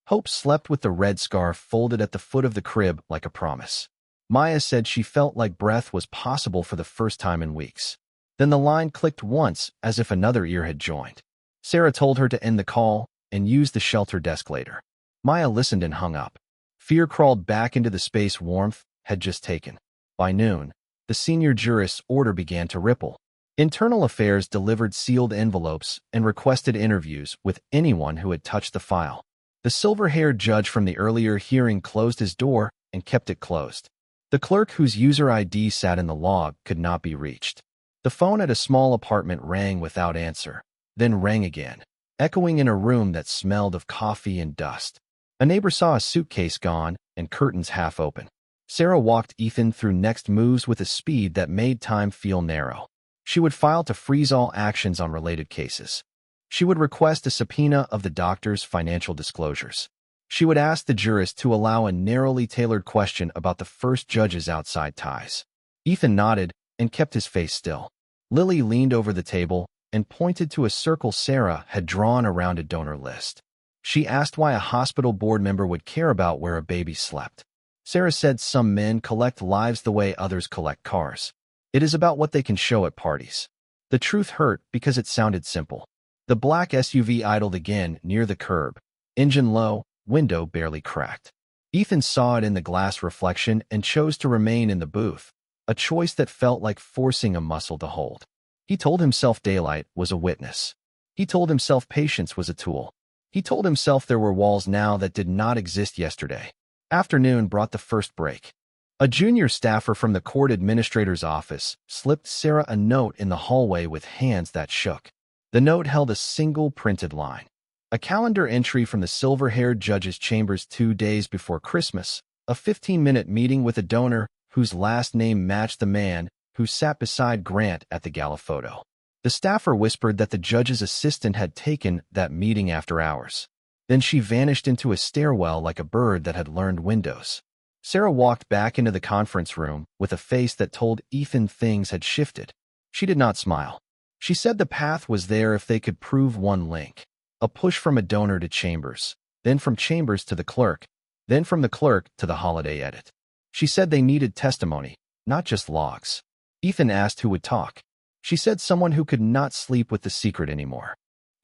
Hope slept with the red scarf folded at the foot of the crib like a promise. Maya said she felt like breath was possible for the first time in weeks. Then the line clicked once as if another ear had joined. Sarah told her to end the call and use the shelter desk later. Maya listened and hung up. Fear crawled back into the space warmth had just taken. By noon, the senior jurist's order began to ripple. Internal Affairs delivered sealed envelopes and requested interviews with anyone who had touched the file. The silver-haired judge from the earlier hearing closed his door and kept it closed. The clerk whose user ID sat in the log could not be reached. The phone at a small apartment rang without answer, then rang again, echoing in a room that smelled of coffee and dust. A neighbor saw a suitcase gone and curtains half open. Sarah walked Ethan through next moves with a speed that made time feel narrow. She would file to freeze all actions on related cases. She would request a subpoena of the doctor's financial disclosures. She would ask the jurist to allow a narrowly tailored question about the first judge's outside ties. Ethan nodded and kept his face still. Lily leaned over the table and pointed to a circle Sarah had drawn around a donor list. She asked why a hospital board member would care about where a baby slept. Sarah said some men collect lives the way others collect cars. It is about what they can show at parties. The truth hurt because it sounded simple. The black SUV idled again near the curb, engine low, window barely cracked. Ethan saw it in the glass reflection and chose to remain in the booth, a choice that felt like forcing a muscle to hold. He told himself daylight was a witness. He told himself patience was a tool. He told himself there were walls now that did not exist yesterday. Afternoon brought the first break. A junior staffer from the court administrator's office slipped Sarah a note in the hallway with hands that shook. The note held a single printed line. A calendar entry from the silver-haired judge's chambers 2 days before Christmas, a 15-minute meeting with a donor whose last name matched the man who sat beside Grant at the gala photo. The staffer whispered that the judge's assistant had taken that meeting after hours. Then she vanished into a stairwell like a bird that had learned windows. Sarah walked back into the conference room with a face that told Ethan things had shifted. She did not smile. She said the path was there if they could prove one link. A push from a donor to Chambers, then from Chambers to the clerk, then from the clerk to the holiday edit. She said they needed testimony, not just logs. Ethan asked who would talk. She said someone who could not sleep with the secret anymore.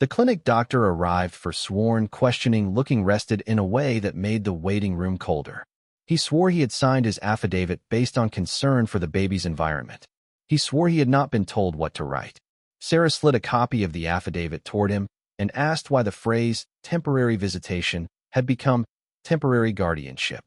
The clinic doctor arrived for sworn questioning, looking rested in a way that made the waiting room colder. He swore he had signed his affidavit based on concern for the baby's environment. He swore he had not been told what to write. Sarah slid a copy of the affidavit toward him and asked why the phrase temporary visitation had become temporary guardianship.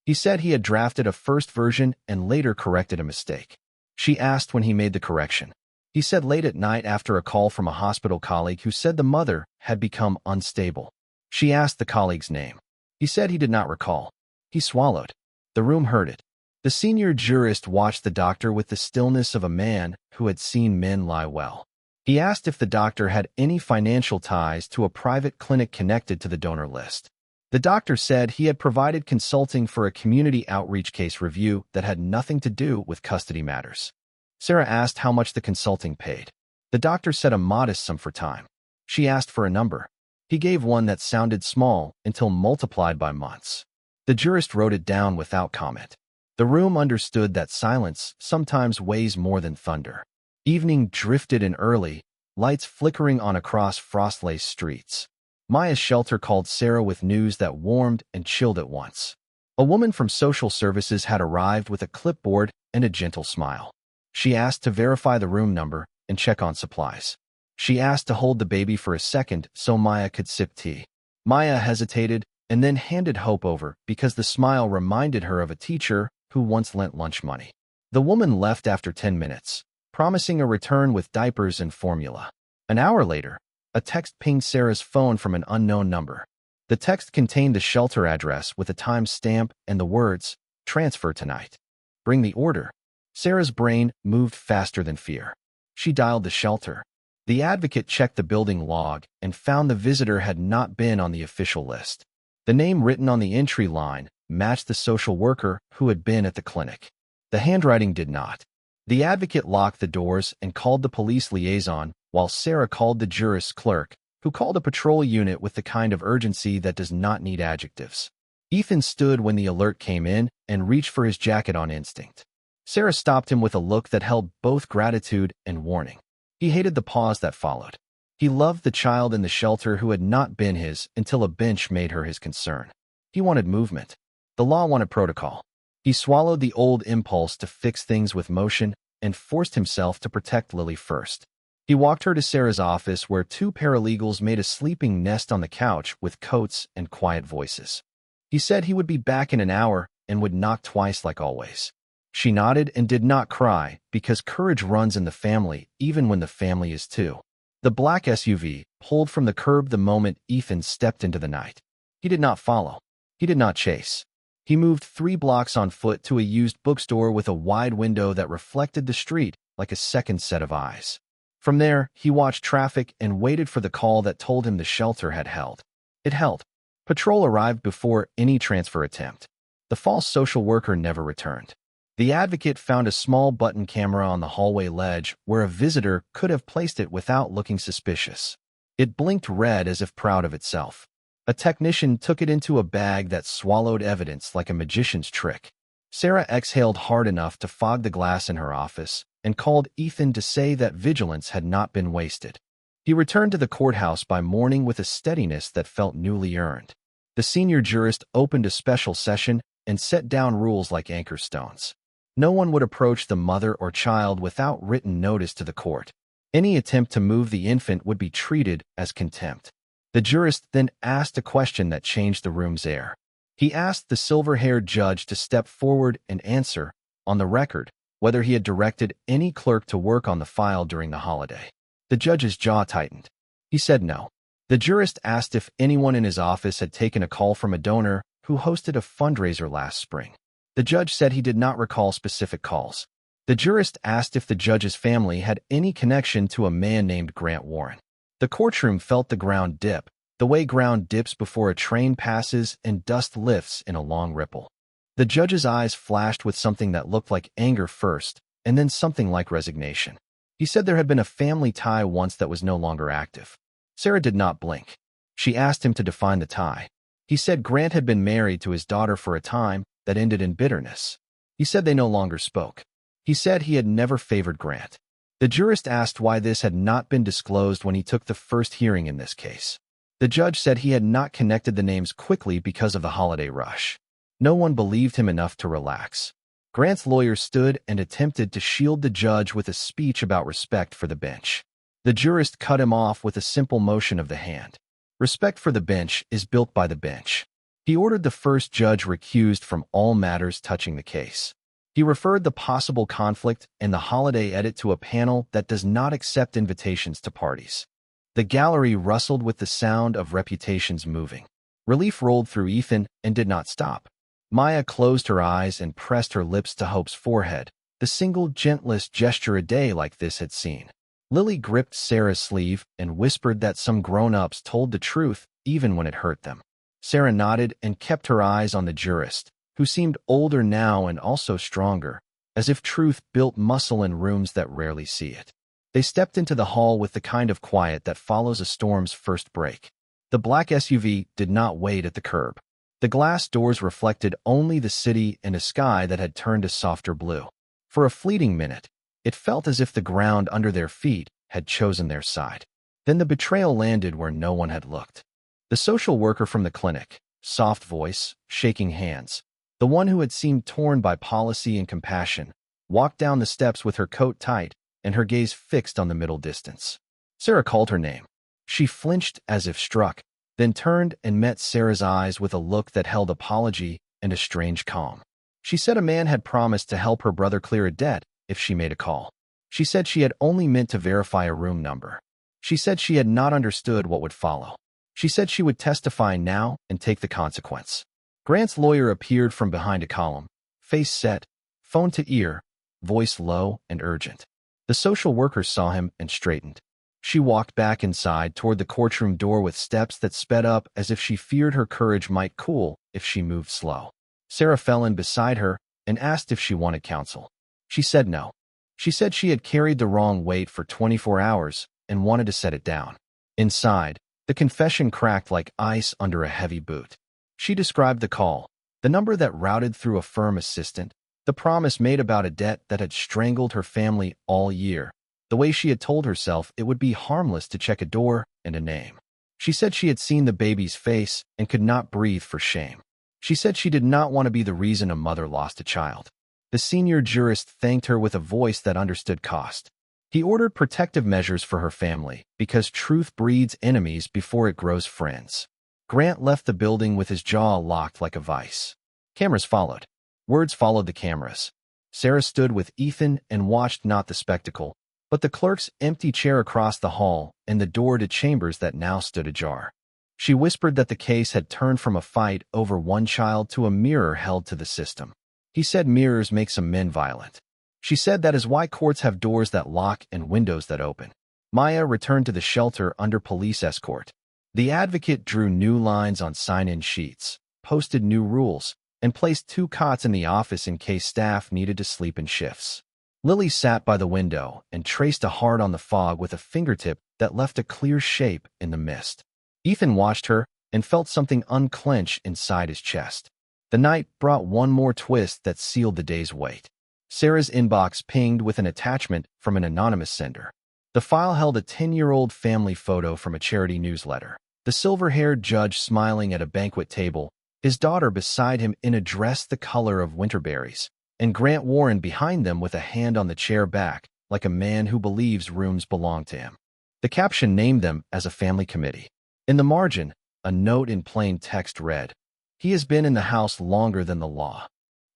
He said he had drafted a first version and later corrected a mistake. She asked when he made the correction. He said late at night after a call from a hospital colleague who said the mother had become unstable. She asked the colleague's name. He said he did not recall. He swallowed. The room heard it. The senior jurist watched the doctor with the stillness of a man who had seen men lie well. He asked if the doctor had any financial ties to a private clinic connected to the donor list. The doctor said he had provided consulting for a community outreach case review that had nothing to do with custody matters. Sarah asked how much the consulting paid. The doctor said a modest sum for time. She asked for a number. He gave one that sounded small until multiplied by months. The jurist wrote it down without comment. The room understood that silence sometimes weighs more than thunder. Evening drifted in early, lights flickering on across frost-laced streets. Maya's shelter called Sarah with news that warmed and chilled at once. A woman from social services had arrived with a clipboard and a gentle smile. She asked to verify the room number and check on supplies. She asked to hold the baby for a second so Maya could sip tea. Maya hesitated and then handed Hope over because the smile reminded her of a teacher who once lent lunch money. The woman left after 10 minutes, promising a return with diapers and formula. An hour later, a text pinged Sarah's phone from an unknown number. The text contained the shelter address with a time stamp and the words, "Transfer tonight. Bring the order." Sarah's brain moved faster than fear. She dialed the shelter. The advocate checked the building log and found the visitor had not been on the official list. The name written on the entry line matched the social worker who had been at the clinic. The handwriting did not. The advocate locked the doors and called the police liaison while Sarah called the jurist's clerk, who called a patrol unit with the kind of urgency that does not need adjectives. Ethan stood when the alert came in and reached for his jacket on instinct. Sarah stopped him with a look that held both gratitude and warning. He hated the pause that followed. He loved the child in the shelter who had not been his until a bench made her his concern. He wanted movement. The law wanted protocol. He swallowed the old impulse to fix things with motion and forced himself to protect Lily first. He walked her to Sarah's office where two paralegals made a sleeping nest on the couch with coats and quiet voices. He said he would be back in an hour and would knock twice like always. She nodded and did not cry because courage runs in the family even when the family is too. The black SUV pulled from the curb the moment Ethan stepped into the night. He did not follow. He did not chase. He moved 3 blocks on foot to a used bookstore with a wide window that reflected the street like a second set of eyes. From there, he watched traffic and waited for the call that told him the shelter had held. It held. Patrol arrived before any transfer attempt. The false social worker never returned. The advocate found a small button camera on the hallway ledge where a visitor could have placed it without looking suspicious. It blinked red as if proud of itself. A technician took it into a bag that swallowed evidence like a magician's trick. Sarah exhaled hard enough to fog the glass in her office and called Ethan to say that vigilance had not been wasted. He returned to the courthouse by morning with a steadiness that felt newly earned. The senior jurist opened a special session and set down rules like anchor stones. No one would approach the mother or child without written notice to the court. Any attempt to move the infant would be treated as contempt. The jurist then asked a question that changed the room's air. He asked the silver-haired judge to step forward and answer, on the record, whether he had directed any clerk to work on the file during the holiday. The judge's jaw tightened. He said no. The jurist asked if anyone in his office had taken a call from a donor who hosted a fundraiser last spring. The judge said he did not recall specific calls. The jurist asked if the judge's family had any connection to a man named Grant Warren. The courtroom felt the ground dip. the way ground dips before a train passes and dust lifts in a long ripple. The judge's eyes flashed with something that looked like anger first, and then something like resignation. He said there had been a family tie once that was no longer active. Sarah did not blink. She asked him to define the tie. He said Grant had been married to his daughter for a time that ended in bitterness. He said they no longer spoke. He said he had never favored Grant. The jurist asked why this had not been disclosed when he took the first hearing in this case. The judge said he had not connected the names quickly because of the holiday rush. No one believed him enough to relax. Grant's lawyer stood and attempted to shield the judge with a speech about respect for the bench. The jurist cut him off with a simple motion of the hand. Respect for the bench is built by the bench. He ordered the first judge recused from all matters touching the case. He referred the possible conflict and the holiday edit to a panel that does not accept invitations to parties. The gallery rustled with the sound of reputations moving. Relief rolled through Ethan and did not stop. Maya closed her eyes and pressed her lips to Hope's forehead, the single gentlest gesture a day like this had seen. Lily gripped Sarah's sleeve and whispered that some grown-ups told the truth even when it hurt them. Sarah nodded and kept her eyes on the jurist, who seemed older now and also stronger, as if truth built muscle in rooms that rarely see it. They stepped into the hall with the kind of quiet that follows a storm's first break. The black SUV did not wait at the curb. The glass doors reflected only the city and a sky that had turned a softer blue. For a fleeting minute, it felt as if the ground under their feet had chosen their side. Then the betrayal landed where no one had looked. The social worker from the clinic, soft voice, shaking hands, the one who had seemed torn by policy and compassion, walked down the steps with her coat tight and her gaze fixed on the middle distance. Sarah called her name. She flinched as if struck, then turned and met Sarah's eyes with a look that held apology and a strange calm. She said a man had promised to help her brother clear a debt if she made a call. She said she had only meant to verify a room number. She said she had not understood what would follow. She said she would testify now and take the consequence. Grant's lawyer appeared from behind a column, face set, phone to ear, voice low and urgent. The social worker saw him and straightened. She walked back inside toward the courtroom door with steps that sped up as if she feared her courage might cool if she moved slow. Sarah fell in beside her and asked if she wanted counsel. She said no. She said she had carried the wrong weight for 24 hours and wanted to set it down. Inside, the confession cracked like ice under a heavy boot. She described the call, the number that routed through a firm assistant, the promise made about a debt that had strangled her family all year, the way she had told herself it would be harmless to check a door and a name. She said she had seen the baby's face and could not breathe for shame. She said she did not want to be the reason a mother lost a child. The senior jurist thanked her with a voice that understood cost. He ordered protective measures for her family because truth breeds enemies before it grows friends. Grant left the building with his jaw locked like a vice. Cameras followed. Words followed the cameras. Sarah stood with Ethan and watched not the spectacle, but the clerk's empty chair across the hall and the door to chambers that now stood ajar. She whispered that the case had turned from a fight over one child to a mirror held to the system. He said mirrors make some men violent. She said that is why courts have doors that lock and windows that open. Maya returned to the shelter under police escort. The advocate drew new lines on sign-in sheets, posted new rules, and placed 2 cots in the office in case staff needed to sleep in shifts. Lily sat by the window and traced a heart on the fog with a fingertip that left a clear shape in the mist. Ethan watched her and felt something unclench inside his chest. The night brought one more twist that sealed the day's wait. Sarah's inbox pinged with an attachment from an anonymous sender. The file held a 10-year-old family photo from a charity newsletter. The silver-haired judge smiling at a banquet table, his daughter beside him in a dress the color of winterberries, and Grant Warren behind them with a hand on the chair back, like a man who believes rooms belong to him. The caption named them as a family committee. In the margin, a note in plain text read, "He has been in the house longer than the law."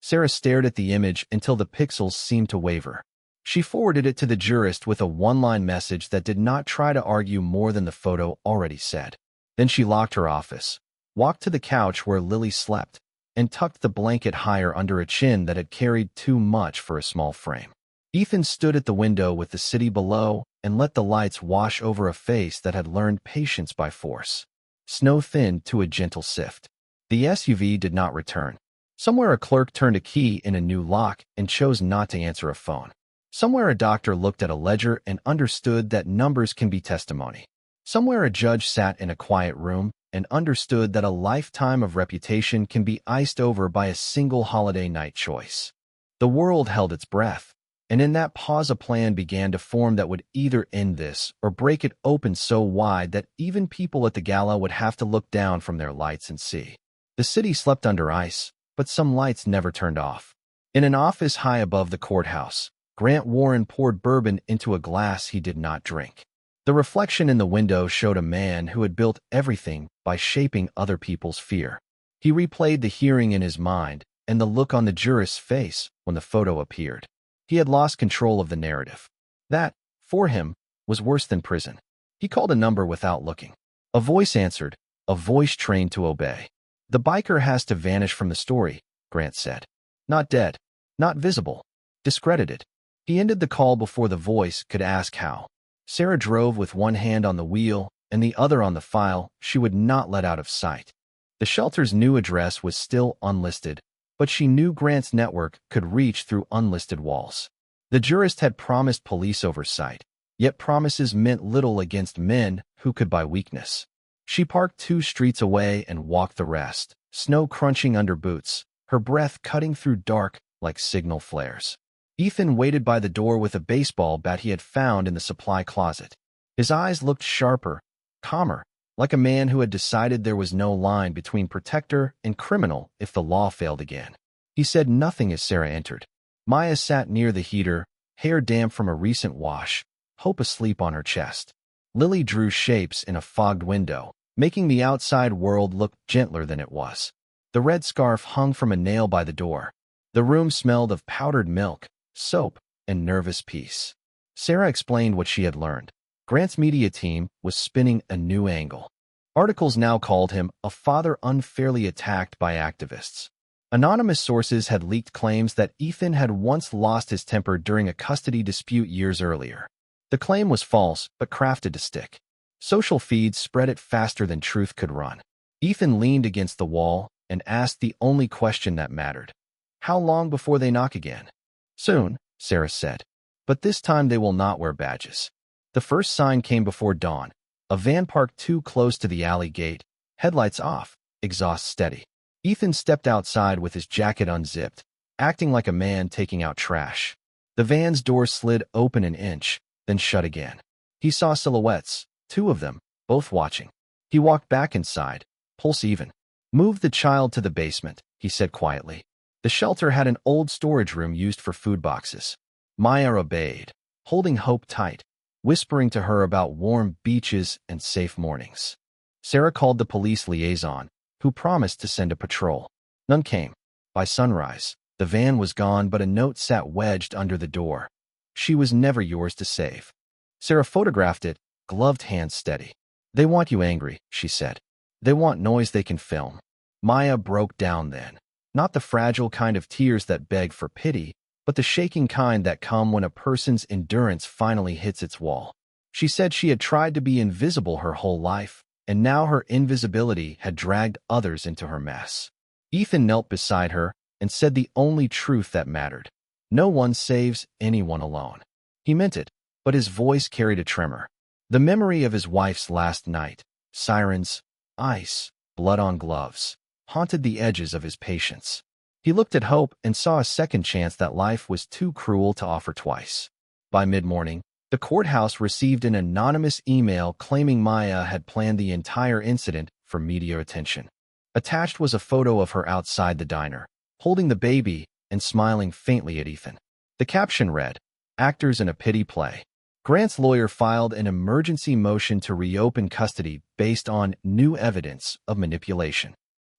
Sarah stared at the image until the pixels seemed to waver. She forwarded it to the jurist with a one-line message that did not try to argue more than the photo already said. Then she locked her office, walked to the couch where Lily slept, and tucked the blanket higher under a chin that had carried too much for a small frame. Ethan stood at the window with the city below and let the lights wash over a face that had learned patience by force. snow thinned to a gentle sift. The SUV did not return. Somewhere a clerk turned a key in a new lock and chose not to answer a phone. Somewhere a doctor looked at a ledger and understood that numbers can be testimony. Somewhere a judge sat in a quiet room and understood that a lifetime of reputation can be iced over by a single holiday night choice. The world held its breath, and in that pause a plan began to form that would either end this or break it open so wide that even people at the gala would have to look down from their lights and see. The city slept under ice, but some lights never turned off. In an office high above the courthouse, Grant Warren poured bourbon into a glass he did not drink. The reflection in the window showed a man who had built everything by shaping other people's fear. He replayed the hearing in his mind and the look on the jurist's face when the photo appeared. He had lost control of the narrative. That, for him, was worse than prison. He called a number without looking. A voice answered, a voice trained to obey. The biker has to vanish from the story, Grant said. Not dead, not visible, discredited. He ended the call before the voice could ask how. Sarah drove with one hand on the wheel and the other on the file she would not let out of sight. The shelter's new address was still unlisted, but she knew Grant's network could reach through unlisted walls. The jurist had promised police oversight, yet promises meant little against men who could buy weakness. She parked 2 streets away and walked the rest, snow crunching under boots, her breath cutting through dark like signal flares. Ethan waited by the door with a baseball bat he had found in the supply closet. His eyes looked sharper, calmer, like a man who had decided there was no line between protector and criminal if the law failed again. He said nothing as Sarah entered. Maya sat near the heater, hair damp from a recent wash, hope asleep on her chest. Lily drew shapes in a fogged window, making the outside world look gentler than it was. The red scarf hung from a nail by the door. The room smelled of powdered milk, soap, and nervous peace. Sarah explained what she had learned. Grant's media team was spinning a new angle. Articles now called him a father unfairly attacked by activists. Anonymous sources had leaked claims that Ethan had once lost his temper during a custody dispute years earlier. The claim was false, but crafted to stick. Social feeds spread it faster than truth could run. Ethan leaned against the wall and asked the only question that mattered. How long before they knock again? Soon, Sarah said. But this time they will not wear badges. The first sign came before dawn. A van parked too close to the alley gate, headlights off, exhaust steady. Ethan stepped outside with his jacket unzipped, acting like a man taking out trash. The van's door slid open an inch, then shut again. He saw silhouettes, 2 of them, both watching. He walked back inside, pulse even. Move the child to the basement, he said quietly. The shelter had an old storage room used for food boxes. Maya obeyed, holding Hope tight, whispering to her about warm beaches and safe mornings. Sarah called the police liaison, who promised to send a patrol. None came. By sunrise, the van was gone, but a note sat wedged under the door. She was never yours to save. Sarah photographed it, gloved hands steady. They want you angry, she said. They want noise they can film. Maya broke down then. Not the fragile kind of tears that beg for pity, but the shaking kind that come when a person's endurance finally hits its wall. She said she had tried to be invisible her whole life, and now her invisibility had dragged others into her mess. Ethan knelt beside her and said the only truth that mattered. No one saves anyone alone. He meant it, but his voice carried a tremor. The memory of his wife's last night, sirens, ice, blood on gloves, haunted the edges of his patience. He looked at Hope and saw a second chance that life was too cruel to offer twice. By mid-morning, the courthouse received an anonymous email claiming Maya had planned the entire incident for media attention. Attached was a photo of her outside the diner, holding the baby and smiling faintly at Ethan. The caption read, "Actors in a pity play." Grant's lawyer filed an emergency motion to reopen custody based on new evidence of manipulation.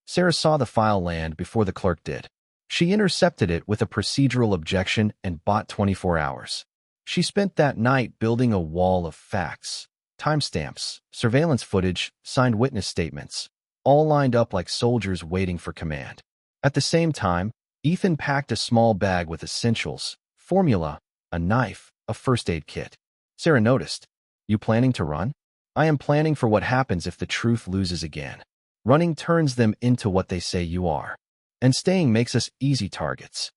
Sarah saw the file land before the clerk did. She intercepted it with a procedural objection and bought 24 hours. She spent that night building a wall of facts, timestamps, surveillance footage, signed witness statements, all lined up like soldiers waiting for command. At the same time, Ethan packed a small bag with essentials, formula, a knife, a first aid kit. Sarah noticed. You planning to run? I am planning for what happens if the truth loses again. Running turns them into what they say you are. And staying makes us easy targets.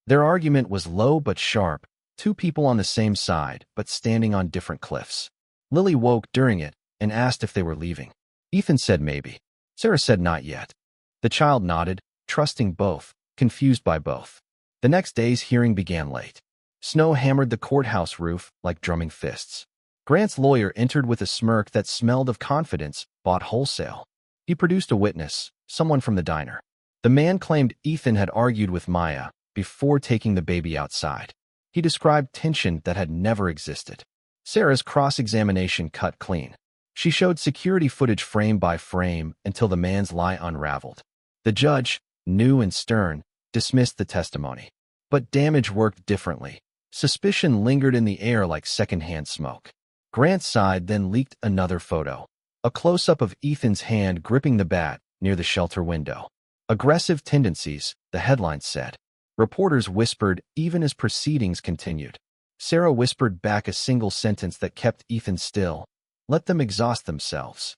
Their argument was low but sharp, two people on the same side but standing on different cliffs. Lily woke during it and asked if they were leaving. Ethan said maybe. Sarah said not yet. The child nodded, trusting both, confused by both. The next day's hearing began late. Snow hammered the courthouse roof like drumming fists. Grant's lawyer entered with a smirk that smelled of confidence bought wholesale. He produced a witness, someone from the diner. The man claimed Ethan had argued with Maya before taking the baby outside. He described tension that had never existed. Sarah's cross-examination cut clean. She showed security footage frame by frame until the man's lie unraveled. The judge, new and stern, dismissed the testimony. But damage worked differently. Suspicion lingered in the air like secondhand smoke. Grant's side then leaked another photo. A close-up of Ethan's hand gripping the bat near the shelter window. Aggressive tendencies, the headline said. Reporters whispered even as proceedings continued. Sarah whispered back a single sentence that kept Ethan still. Let them exhaust themselves.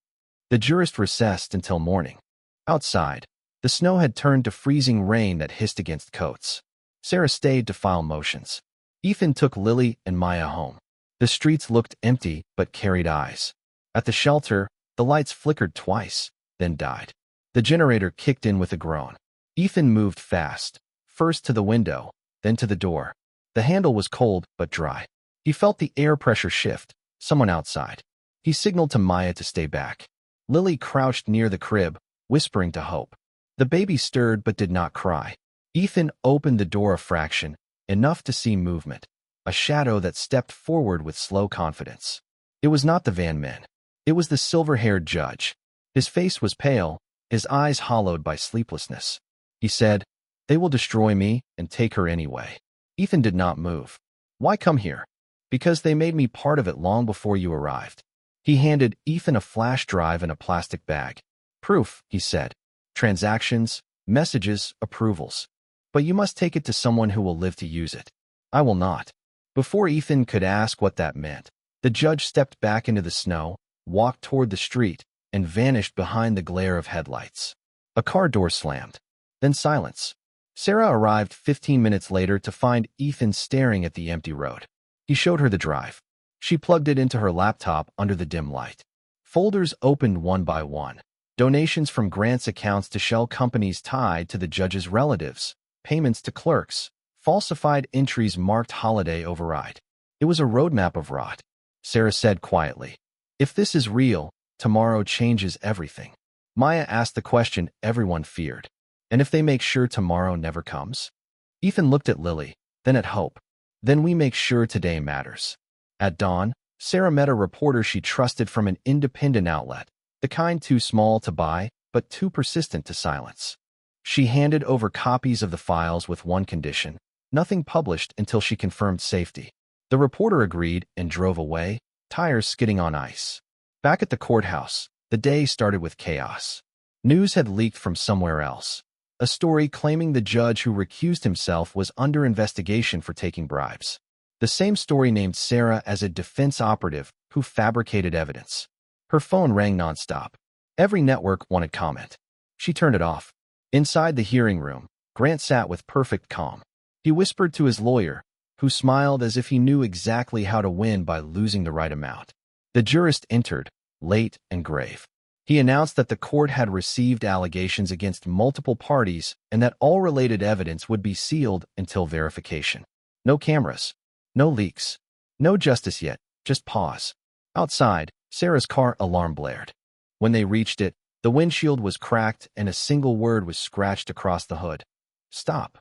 The jurist recessed until morning. Outside, the snow had turned to freezing rain that hissed against coats. Sarah stayed to file motions. Ethan took Lily and Maya home. The streets looked empty but carried eyes. At the shelter, the lights flickered twice, then died. The generator kicked in with a groan. Ethan moved fast, first to the window, then to the door. The handle was cold but dry. He felt the air pressure shift, someone outside. He signaled to Maya to stay back. Lily crouched near the crib, whispering to Hope. The baby stirred but did not cry. Ethan opened the door a fraction, enough to see movement, a shadow that stepped forward with slow confidence. It was not the van men. It was the silver-haired judge. His face was pale, his eyes hollowed by sleeplessness. He said, "They will destroy me and take her anyway." Ethan did not move. "Why come here?" "Because they made me part of it long before you arrived." He handed Ethan a flash drive and a plastic bag. "Proof," he said. "Transactions, messages, approvals. But you must take it to someone who will live to use it." "I will not." Before Ethan could ask what that meant, the judge stepped back into the snow, walked toward the street, and vanished behind the glare of headlights. A car door slammed. Then silence. Sarah arrived 15 minutes later to find Ethan staring at the empty road. He showed her the drive. She plugged it into her laptop under the dim light. Folders opened one by one. Donations from Grant's accounts to shell companies tied to the judge's relatives, payments to clerks, falsified entries marked holiday override. It was a roadmap of rot. Sarah said quietly, "If this is real, tomorrow changes everything." Maya asked the question everyone feared. "And if they make sure tomorrow never comes?" Ethan looked at Lily, then at Hope. "Then we make sure today matters." At dawn, Sarah met a reporter she trusted from an independent outlet, the kind too small to buy, but too persistent to silence. She handed over copies of the files with one condition: nothing published until she confirmed safety. The reporter agreed and drove away, tires skidding on ice. Back at the courthouse, the day started with chaos. News had leaked from somewhere else. A story claiming the judge who recused himself was under investigation for taking bribes. The same story named Sarah as a defense operative who fabricated evidence. Her phone rang nonstop. Every network wanted comment. She turned it off. Inside the hearing room, Grant sat with perfect calm. He whispered to his lawyer, who smiled as if he knew exactly how to win by losing the right amount. The jurist entered, late and grave. He announced that the court had received allegations against multiple parties and that all related evidence would be sealed until verification. No cameras. No leaks. No justice yet, just pause. Outside, Sarah's car alarm blared. When they reached it, the windshield was cracked and a single word was scratched across the hood. "Stop."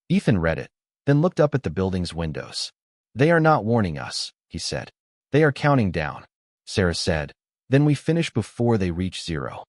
Ethan read it, then looked up at the building's windows. "They are not warning us," he said. "They are counting down." Sarah said, "Then we finish before they reach zero."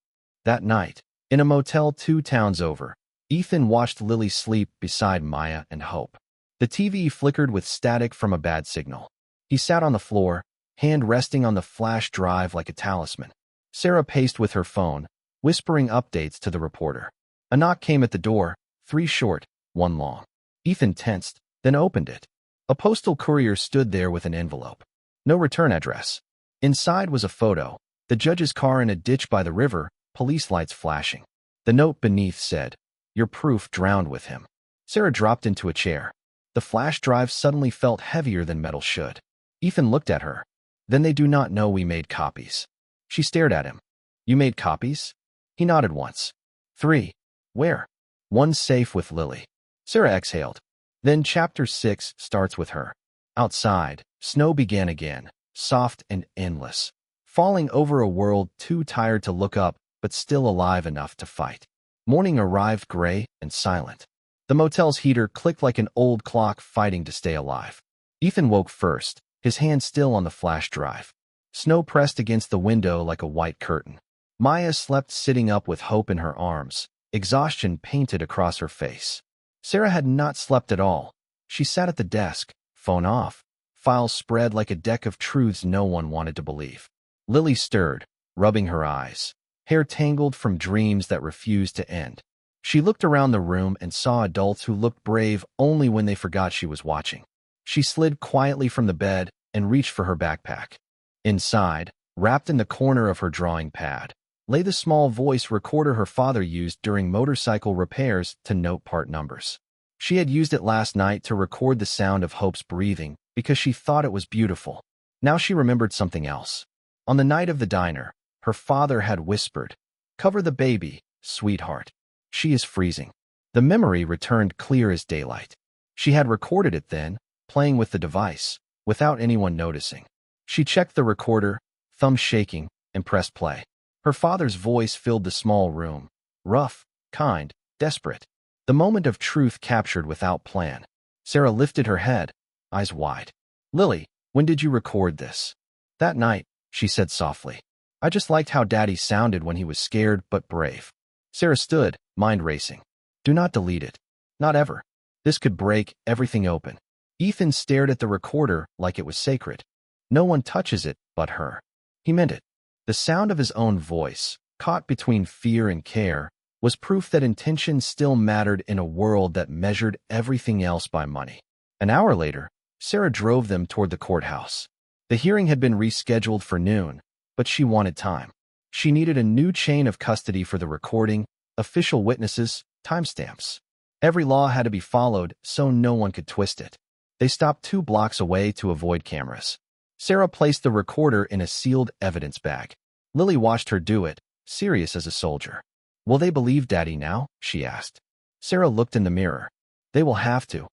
That night, in a motel 2 towns over, Ethan watched Lily sleep beside Maya and Hope. The TV flickered with static from a bad signal. He sat on the floor, hand resting on the flash drive like a talisman. Sarah paced with her phone, whispering updates to the reporter. A knock came at the door, 3 short, 1 long. Ethan tensed, then opened it. A postal courier stood there with an envelope. No return address. Inside was a photo, The judge's car in a ditch by the river, police lights flashing. The note beneath said, "Your proof drowned with him." Sarah dropped into a chair. The flash drive suddenly felt heavier than metal should. Ethan looked at her. "Then they do not know we made copies." She stared at him. "You made copies?" He nodded once. "3. Where?" "One safe with Lily." Sarah exhaled. Then Chapter 6 starts with her. Outside, snow began again, soft and endless, falling over a world too tired to look up but still alive enough to fight. Morning arrived gray and silent. The motel's heater clicked like an old clock fighting to stay alive. Ethan woke first, his hand still on the flash drive. Snow pressed against the window like a white curtain. Maya slept sitting up with hope in her arms, exhaustion painted across her face. Sarah had not slept at all. She sat at the desk, phone off, files spread like a deck of truths no one wanted to believe. Lily stirred, rubbing her eyes, hair tangled from dreams that refused to end. She looked around the room and saw adults who looked brave only when they forgot she was watching. She slid quietly from the bed and reached for her backpack. Inside, wrapped in the corner of her drawing pad, lay the small voice recorder her father used during motorcycle repairs to note part numbers. She had used it last night to record the sound of Hope's breathing because she thought it was beautiful. Now she remembered something else. On the night of the diner, her father had whispered, "Cover the baby, sweetheart. She is freezing." The memory returned clear as daylight. She had recorded it then, playing with the device, without anyone noticing. She checked the recorder, thumb shaking, and pressed play. Her father's voice filled the small room, rough, kind, desperate. The moment of truth captured without plan. Sarah lifted her head, eyes wide. "Lily, when did you record this?" "That night," she said softly. "I just liked how Daddy sounded when he was scared but brave." Sarah stood, mind racing. "Do not delete it. Not ever. This could break everything open." Ethan stared at the recorder like it was sacred. "No one touches it but her." He meant it. The sound of his own voice, caught between fear and care, was proof that intention still mattered in a world that measured everything else by money. An hour later, Sarah drove them toward the courthouse. The hearing had been rescheduled for noon, but she wanted time. She needed a new chain of custody for the recording, official witnesses, timestamps. Every law had to be followed so no one could twist it. They stopped 2 blocks away to avoid cameras. Sarah placed the recorder in a sealed evidence bag. Lily watched her do it, serious as a soldier. "Will they believe Daddy now?" she asked. Sarah looked in the mirror. "They will have to."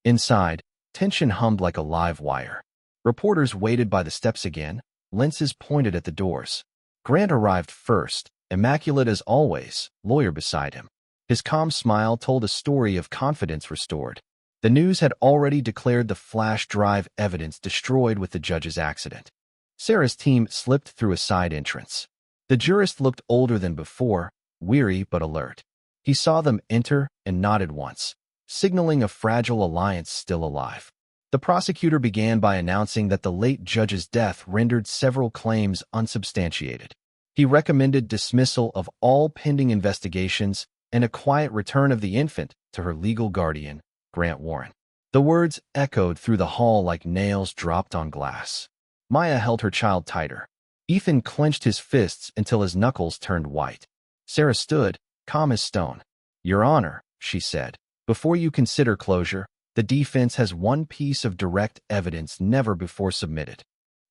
Inside, tension hummed like a live wire. Reporters waited by the steps again, lenses pointed at the doors. Grant arrived first, immaculate as always, lawyer beside him. His calm smile told a story of confidence restored. The news had already declared the flash drive evidence destroyed with the judge's accident. Sarah's team slipped through a side entrance. The jurist looked older than before, weary but alert. He saw them enter and nodded once, signaling a fragile alliance still alive. The prosecutor began by announcing that the late judge's death rendered several claims unsubstantiated. He recommended dismissal of all pending investigations and a quiet return of the infant to her legal guardian, Grant Warren. The words echoed through the hall like nails dropped on glass. Maya held her child tighter. Ethan clenched his fists until his knuckles turned white. Sarah stood, calm as stone. "Your Honor," she said, "before you consider closure, the defense has one piece of direct evidence never before submitted."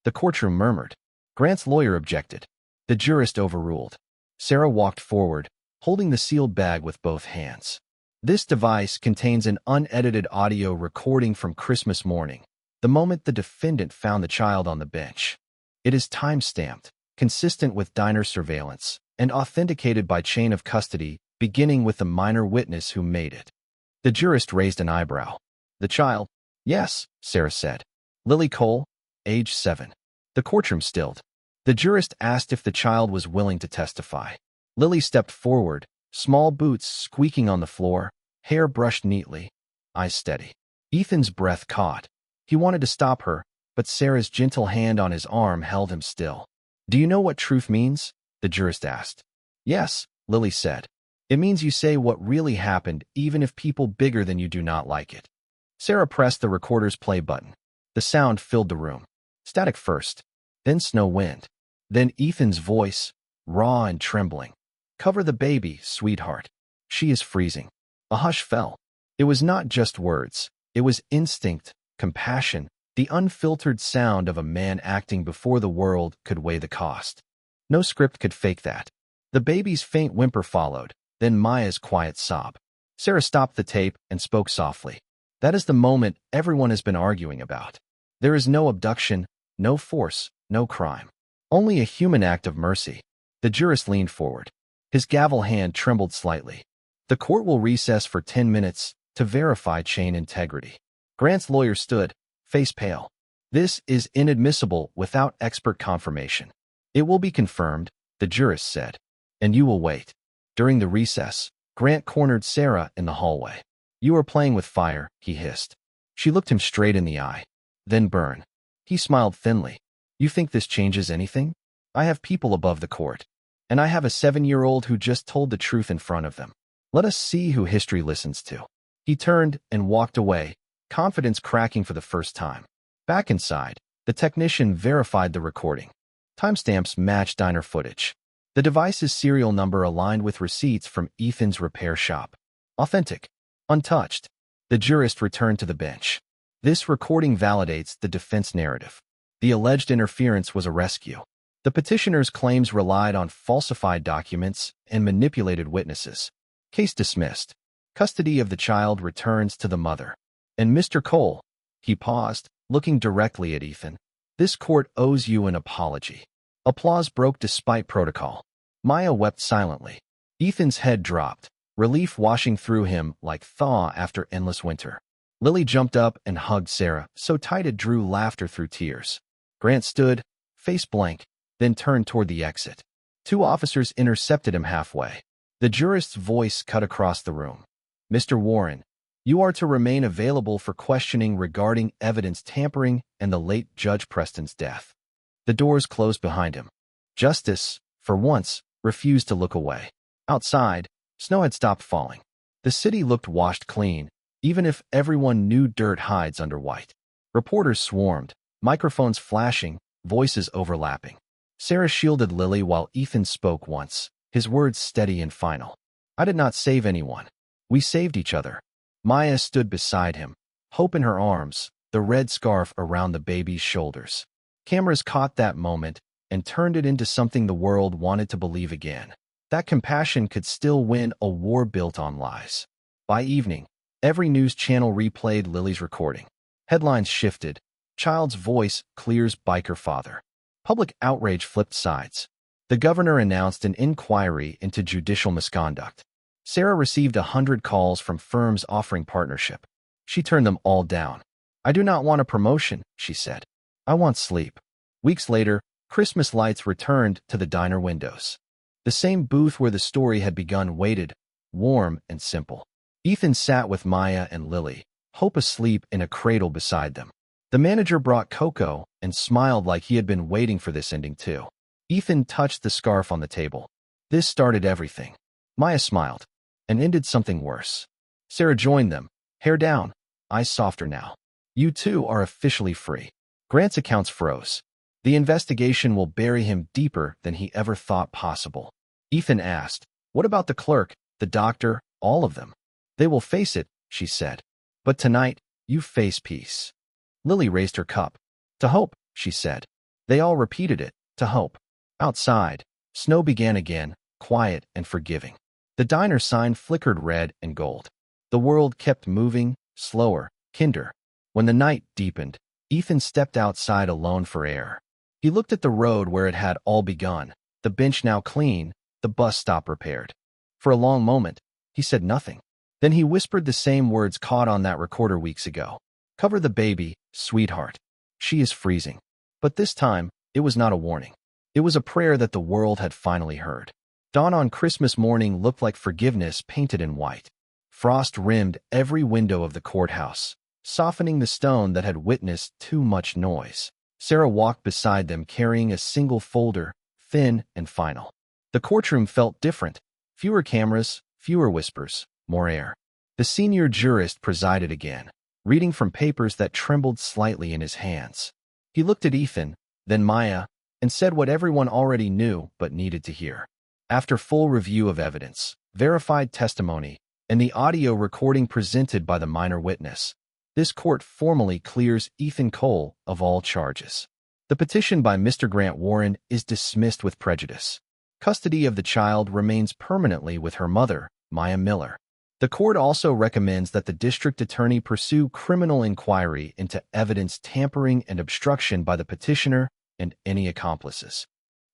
The courtroom murmured. Grant's lawyer objected. The jurist overruled. Sarah walked forward, holding the sealed bag with both hands. This device contains an unedited audio recording from Christmas morning, the moment the defendant found the child on the bench. It is time-stamped, consistent with diner surveillance, and authenticated by chain of custody, beginning with the minor witness who made it. The jurist raised an eyebrow. "The child?" "Yes," Sarah said. "Lily Cole, age 7. The courtroom stilled. The jurist asked if the child was willing to testify. Lily stepped forward, small boots squeaking on the floor, hair brushed neatly, eyes steady. Ethan's breath caught. He wanted to stop her, but Sarah's gentle hand on his arm held him still. "Do you know what truth means?" the jurist asked. "Yes," Lily said. "It means you say what really happened even if people bigger than you do not like it." Sarah pressed the recorder's play button. The sound filled the room. Static first, then snow wind. Then Ethan's voice, raw and trembling. "Cover the baby, sweetheart. She is freezing." A hush fell. It was not just words. It was instinct, compassion, the unfiltered sound of a man acting before the world could weigh the cost. No script could fake that. The baby's faint whimper followed, then Maya's quiet sob. Sarah stopped the tape and spoke softly. "That is the moment everyone has been arguing about. There is no abduction, no force, no crime. Only a human act of mercy." The jurist leaned forward. His gavel hand trembled slightly. "The court will recess for 10 minutes to verify chain integrity." Grant's lawyer stood, face pale. "This is inadmissible without expert confirmation." "It will be confirmed," the jurist said. "And you will wait." During the recess, Grant cornered Sarah in the hallway. "You are playing with fire," he hissed. She looked him straight in the eye. "Then burn." He smiled thinly. "You think this changes anything? I have people above the court. And I have a 7-year-old who just told the truth in front of them. Let us see who history listens to." He turned and walked away, confidence cracking for the first time. Back inside, the technician verified the recording. Timestamps matched diner footage. The device's serial number aligned with receipts from Ethan's repair shop. Authentic. Untouched. The jurist returned to the bench. "This recording validates the defense narrative. The alleged interference was a rescue. The petitioner's claims relied on falsified documents and manipulated witnesses. Case dismissed. Custody of the child returns to the mother. And Mr. Cole," he paused, looking directly at Ethan, "this court owes you an apology." Applause broke despite protocol. Maya wept silently. Ethan's head dropped, relief washing through him like thaw after endless winter. Lily jumped up and hugged Sarah, so tight it drew laughter through tears. Grant stood, face blank, then turned toward the exit. 2 officers intercepted him halfway. The jurist's voice cut across the room. "Mr. Warren, you are to remain available for questioning regarding evidence tampering and the late Judge Preston's death." The doors closed behind him. Justice, for once, refused to look away. Outside, snow had stopped falling. The city looked washed clean, even if everyone knew dirt hides under white. Reporters swarmed, microphones flashing, voices overlapping. Sarah shielded Lily while Ethan spoke once, his words steady and final. "I did not save anyone. We saved each other." Maya stood beside him, hope in her arms, the red scarf around the baby's shoulders. Cameras caught that moment and turned it into something the world wanted to believe again. That compassion could still win a war built on lies. By evening, every news channel replayed Lily's recording. Headlines shifted. Child's voice clears biker father. Public outrage flipped sides. The governor announced an inquiry into judicial misconduct. Sarah received 100 calls from firms offering partnership. She turned them all down. "I do not want a promotion," she said. "I want sleep." Weeks later, Christmas lights returned to the diner windows. The same booth where the story had begun waited, warm and simple. Ethan sat with Maya and Lily, hope asleep in a cradle beside them. The manager brought cocoa and smiled like he had been waiting for this ending too. Ethan touched the scarf on the table. "This started everything." Maya smiled, and ended something worse. Sarah joined them, hair down, eyes softer now. "You two are officially free." Grant's accounts froze. The investigation will bury him deeper than he ever thought possible. Ethan asked, "What about the clerk, the doctor, all of them?" "They will face it," she said. "But tonight, you face peace." Lily raised her cup. "To hope," she said. They all repeated it, "to hope." Outside, snow began again, quiet and forgiving. The diner sign flickered red and gold. The world kept moving, slower, kinder. When the night deepened, Ethan stepped outside alone for air. He looked at the road where it had all begun, the bench now clean, the bus stop repaired. For a long moment, he said nothing. Then he whispered the same words caught on that recorder weeks ago. "Cover the baby, sweetheart. She is freezing." But this time, it was not a warning. It was a prayer that the world had finally heard. Dawn on Christmas morning looked like forgiveness painted in white. Frost rimmed every window of the courthouse, softening the stone that had witnessed too much noise. Sarah walked beside them carrying a single folder, thin and final. The courtroom felt different. Fewer cameras, fewer whispers, more air. The senior jurist presided again, reading from papers that trembled slightly in his hands. He looked at Ethan, then Maya, and said what everyone already knew but needed to hear. After full review of evidence, verified testimony, and the audio recording presented by the minor witness, this court formally clears Ethan Cole of all charges. The petition by Mr. Grant Warren is dismissed with prejudice. Custody of the child remains permanently with her mother, Maya Miller. The court also recommends that the district attorney pursue criminal inquiry into evidence tampering and obstruction by the petitioner and any accomplices.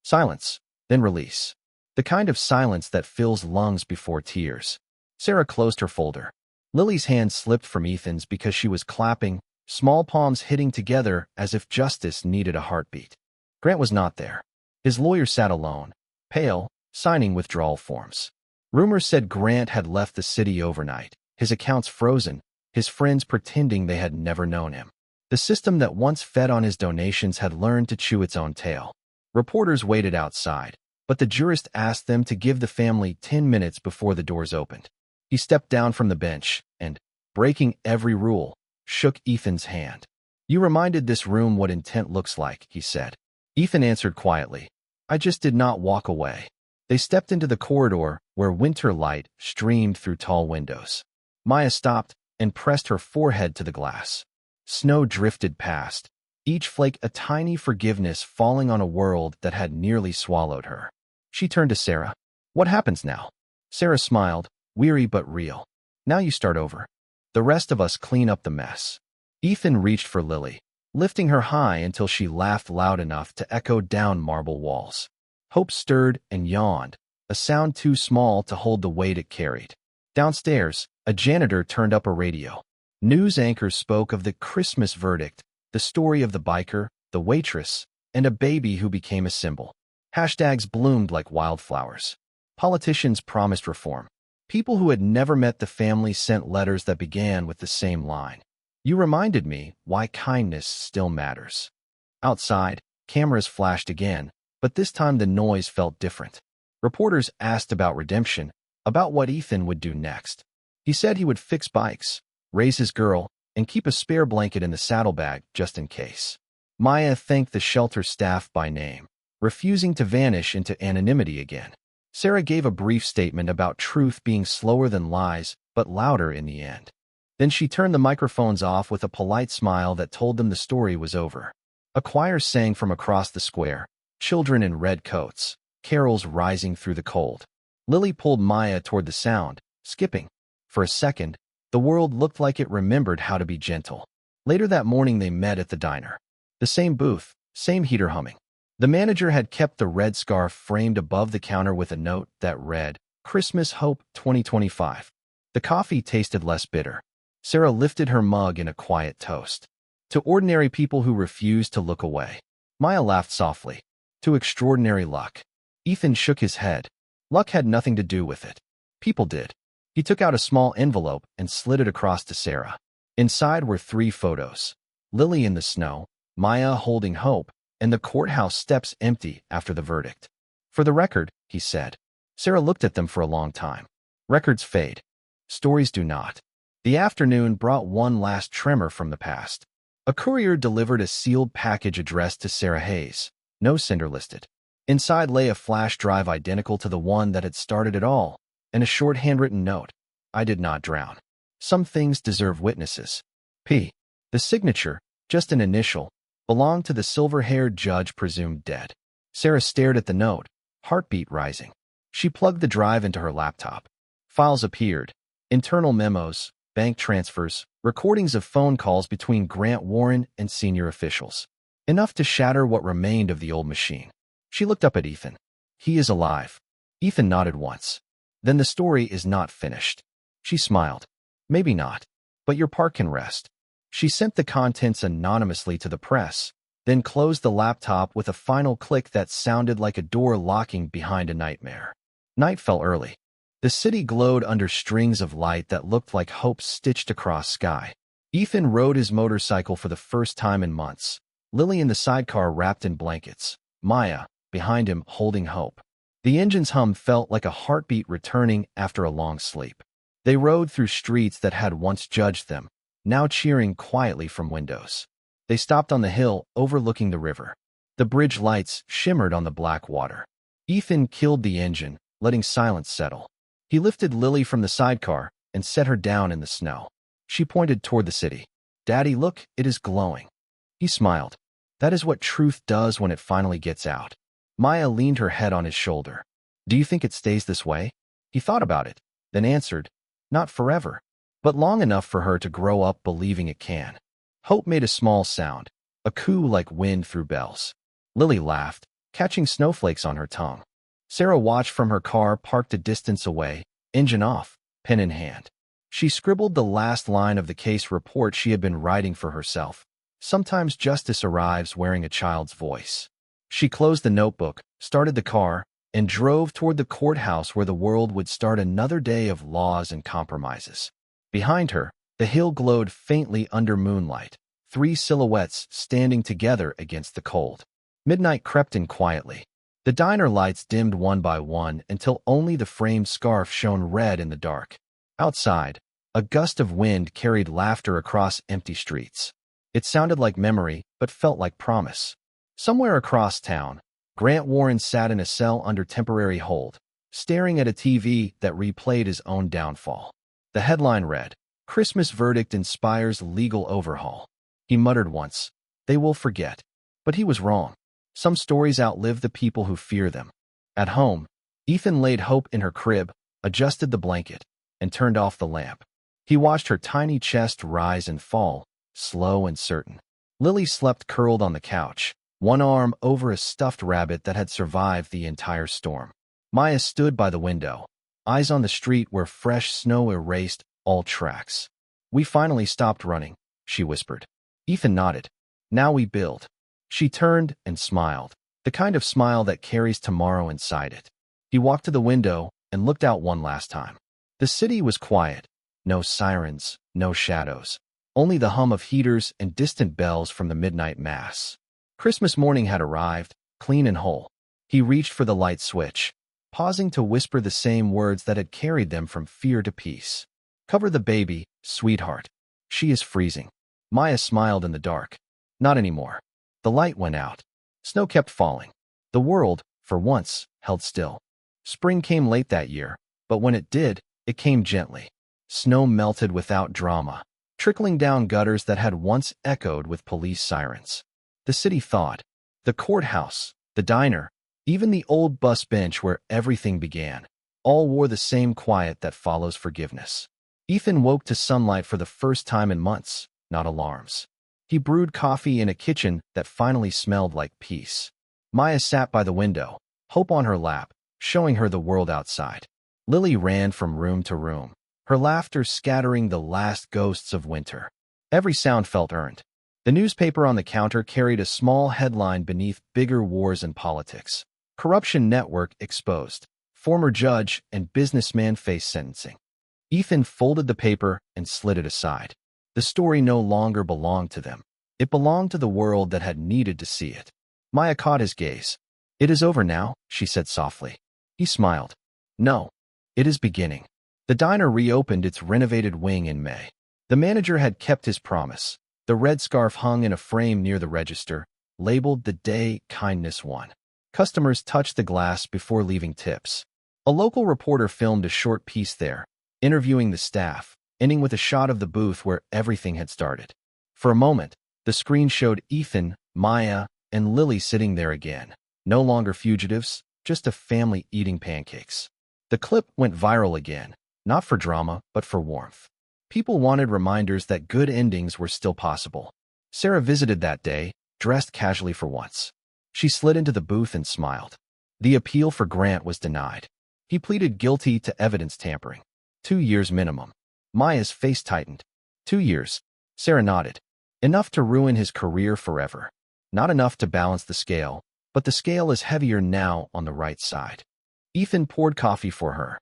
Silence, then release. The kind of silence that fills lungs before tears. Sarah closed her folder. Lily's hand slipped from Ethan's because she was clapping, small palms hitting together as if justice needed a heartbeat. Grant was not there. His lawyer sat alone, pale, signing withdrawal forms. Rumors said Grant had left the city overnight, his accounts frozen, his friends pretending they had never known him. The system that once fed on his donations had learned to chew its own tail. Reporters waited outside, but the jurist asked them to give the family 10 minutes before the doors opened. He stepped down from the bench and, breaking every rule, shook Ethan's hand. "You reminded this room what intent looks like," he said. Ethan answered quietly, "I just did not walk away." They stepped into the corridor where winter light streamed through tall windows. Maya stopped and pressed her forehead to the glass. Snow drifted past, each flake a tiny forgiveness falling on a world that had nearly swallowed her. She turned to Sarah. "What happens now?" Sarah smiled, weary but real. "Now you start over. The rest of us clean up the mess." Ethan reached for Lily, lifting her high until she laughed loud enough to echo down marble walls. Hope stirred and yawned, a sound too small to hold the weight it carried. Downstairs, a janitor turned up a radio. News anchors spoke of the Christmas verdict, the story of the biker, the waitress, and a baby who became a symbol. Hashtags bloomed like wildflowers. Politicians promised reform. People who had never met the family sent letters that began with the same line. "You reminded me why kindness still matters." Outside, cameras flashed again, but this time the noise felt different. Reporters asked about redemption, about what Ethan would do next. He said he would fix bikes, raise his girl, and keep a spare blanket in the saddlebag just in case. Maya thanked the shelter staff by name, refusing to vanish into anonymity again. Sarah gave a brief statement about truth being slower than lies, but louder in the end. Then she turned the microphones off with a polite smile that told them the story was over. A choir sang from across the square, children in red coats, carols rising through the cold. Lily pulled Maya toward the sound, skipping. For a second, the world looked like it remembered how to be gentle. Later that morning they met at the diner. The same booth, same heater humming. The manager had kept the red scarf framed above the counter with a note that read, "Christmas Hope 2025. The coffee tasted less bitter. Sarah lifted her mug in a quiet toast. To ordinary people who refused to look away. Maya laughed softly. To extraordinary luck. Ethan shook his head. Luck had nothing to do with it. People did. He took out a small envelope and slid it across to Sarah. Inside were 3 photos. Lily in the snow, Maya holding Hope, and the courthouse steps empty after the verdict. "For the record," he said. Sarah looked at them for a long time. Records fade. Stories do not. The afternoon brought one last tremor from the past. A courier delivered a sealed package addressed to Sarah Hayes. No sender listed. Inside lay a flash drive identical to the one that had started it all, and a short handwritten note. "I did not drown. Some things deserve witnesses. P." The signature, just an initial, belonged to the silver-haired judge presumed dead. Sarah stared at the note, heartbeat rising. She plugged the drive into her laptop. Files appeared. Internal memos, bank transfers, recordings of phone calls between Grant Warren and senior officials. Enough to shatter what remained of the old machine. She looked up at Ethan. "He is alive." Ethan nodded once. "Then the story is not finished." She smiled. "Maybe not. But your part can rest." She sent the contents anonymously to the press, then closed the laptop with a final click that sounded like a door locking behind a nightmare. Night fell early. The city glowed under strings of light that looked like hope stitched across sky. Ethan rode his motorcycle for the first time in months. Lily in the sidecar wrapped in blankets. Maya, behind him, holding Hope. The engine's hum felt like a heartbeat returning after a long sleep. They rode through streets that had once judged them, now cheering quietly from windows. They stopped on the hill overlooking the river. The bridge lights shimmered on the black water. Ethan killed the engine, letting silence settle. He lifted Lily from the sidecar and set her down in the snow. She pointed toward the city. "Daddy, look, it is glowing." He smiled. "That is what truth does when it finally gets out." Maya leaned her head on his shoulder. "Do you think it stays this way?" He thought about it, then answered, "Not forever, but long enough for her to grow up believing it can." Hope made a small sound, a coo like wind through bells. Lily laughed, catching snowflakes on her tongue. Sarah watched from her car parked a distance away, engine off, pen in hand. She scribbled the last line of the case report she had been writing for herself. Sometimes justice arrives wearing a child's voice. She closed the notebook, started the car, and drove toward the courthouse where the world would start another day of laws and compromises. Behind her, the hill glowed faintly under moonlight, 3 silhouettes standing together against the cold. Midnight crept in quietly. The diner lights dimmed one by one until only the framed scarf shone red in the dark. Outside, a gust of wind carried laughter across empty streets. It sounded like memory, but felt like promise. Somewhere across town, Grant Warren sat in a cell under temporary hold, staring at a TV that replayed his own downfall. The headline read, "Christmas verdict inspires legal overhaul." He muttered once, "They will forget." But he was wrong. Some stories outlive the people who fear them. At home, Ethan laid Hope in her crib, adjusted the blanket, and turned off the lamp. He watched her tiny chest rise and fall, slow and certain. Lily slept curled on the couch, one arm over a stuffed rabbit that had survived the entire storm. Maya stood by the window, eyes on the street where fresh snow erased all tracks. "We finally stopped running," she whispered. Ethan nodded. "Now we build." She turned and smiled, the kind of smile that carries tomorrow inside it. He walked to the window and looked out one last time. The city was quiet. No sirens, no shadows. Only the hum of heaters and distant bells from the midnight mass. Christmas morning had arrived, clean and whole. He reached for the light switch, pausing to whisper the same words that had carried them from fear to peace. "Cover the baby, sweetheart. She is freezing." Maya smiled in the dark. Not anymore. The light went out. Snow kept falling. The world, for once, held still. Spring came late that year, but when it did, it came gently. Snow melted without drama, trickling down gutters that had once echoed with police sirens. The city thawed. The courthouse, the diner, even the old bus bench where everything began, all wore the same quiet that follows forgiveness. Ethan woke to sunlight for the first time in months, not alarms. He brewed coffee in a kitchen that finally smelled like peace. Maya sat by the window, Hope on her lap, showing her the world outside. Lily ran from room to room, her laughter scattering the last ghosts of winter. Every sound felt earned. The newspaper on the counter carried a small headline beneath bigger wars and politics. Corruption network exposed. Former judge and businessman face sentencing. Ethan folded the paper and slid it aside. The story no longer belonged to them. It belonged to the world that had needed to see it. Maya caught his gaze. "It is over now," she said softly. He smiled. "No, it is beginning." The diner reopened its renovated wing in May. The manager had kept his promise. The red scarf hung in a frame near the register, labeled "The Day Kindness Won." Customers touched the glass before leaving tips. A local reporter filmed a short piece there, interviewing the staff, ending with a shot of the booth where everything had started. For a moment, the screen showed Ethan, Maya, and Lily sitting there again. No longer fugitives, just a family eating pancakes. The clip went viral again, not for drama, but for warmth. People wanted reminders that good endings were still possible. Sarah visited that day, dressed casually for once. She slid into the booth and smiled. The appeal for Grant was denied. He pleaded guilty to evidence tampering. 2 years minimum. Maya's face tightened. 2 years. Sarah nodded. Enough to ruin his career forever. Not enough to balance the scale, but the scale is heavier now on the right side. Ethan poured coffee for her.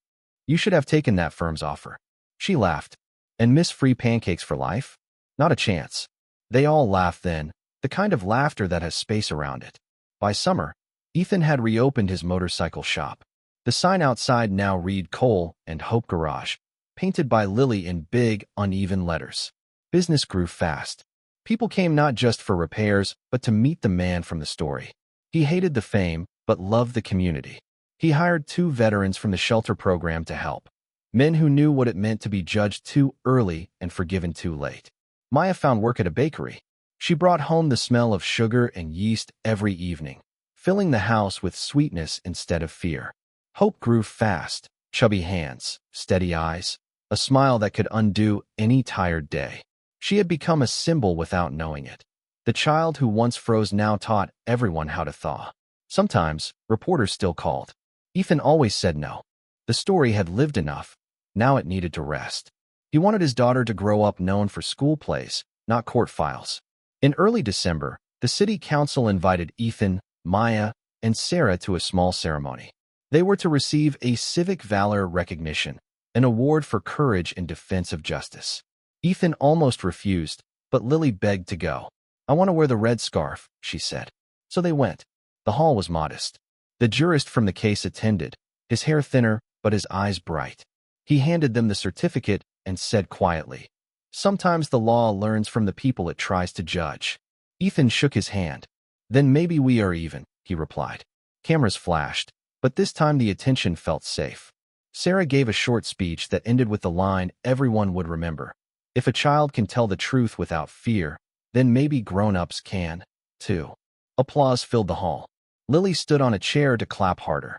"You should have taken that firm's offer." She laughed. "And miss free pancakes for life? Not a chance." They all laughed then, the kind of laughter that has space around it. By summer, Ethan had reopened his motorcycle shop. The sign outside now read Coal and Hope Garage, painted by Lily in big, uneven letters. Business grew fast. People came not just for repairs, but to meet the man from the story. He hated the fame, but loved the community. He hired 2 veterans from the shelter program to help. Men who knew what it meant to be judged too early and forgiven too late. Maya found work at a bakery. She brought home the smell of sugar and yeast every evening, filling the house with sweetness instead of fear. Hope grew fast, chubby hands, steady eyes, a smile that could undo any tired day. She had become a symbol without knowing it. The child who once froze now taught everyone how to thaw. Sometimes, reporters still called. Ethan always said no. The story had lived enough. Now it needed to rest. He wanted his daughter to grow up known for school plays, not court files. In early December, the city council invited Ethan, Maya, and Sarah to a small ceremony. They were to receive a civic valor recognition, an award for courage in defense of justice. Ethan almost refused, but Lily begged to go. "I want to wear the red scarf," she said. So they went. The hall was modest. The jurist from the case attended, his hair thinner, but his eyes bright. He handed them the certificate and said quietly, "Sometimes the law learns from the people it tries to judge." Ethan shook his hand. "Then maybe we are even," he replied. Cameras flashed, but this time the attention felt safe. Sarah gave a short speech that ended with the line everyone would remember. "If a child can tell the truth without fear, then maybe grown-ups can, too." Applause filled the hall. Lily stood on a chair to clap harder.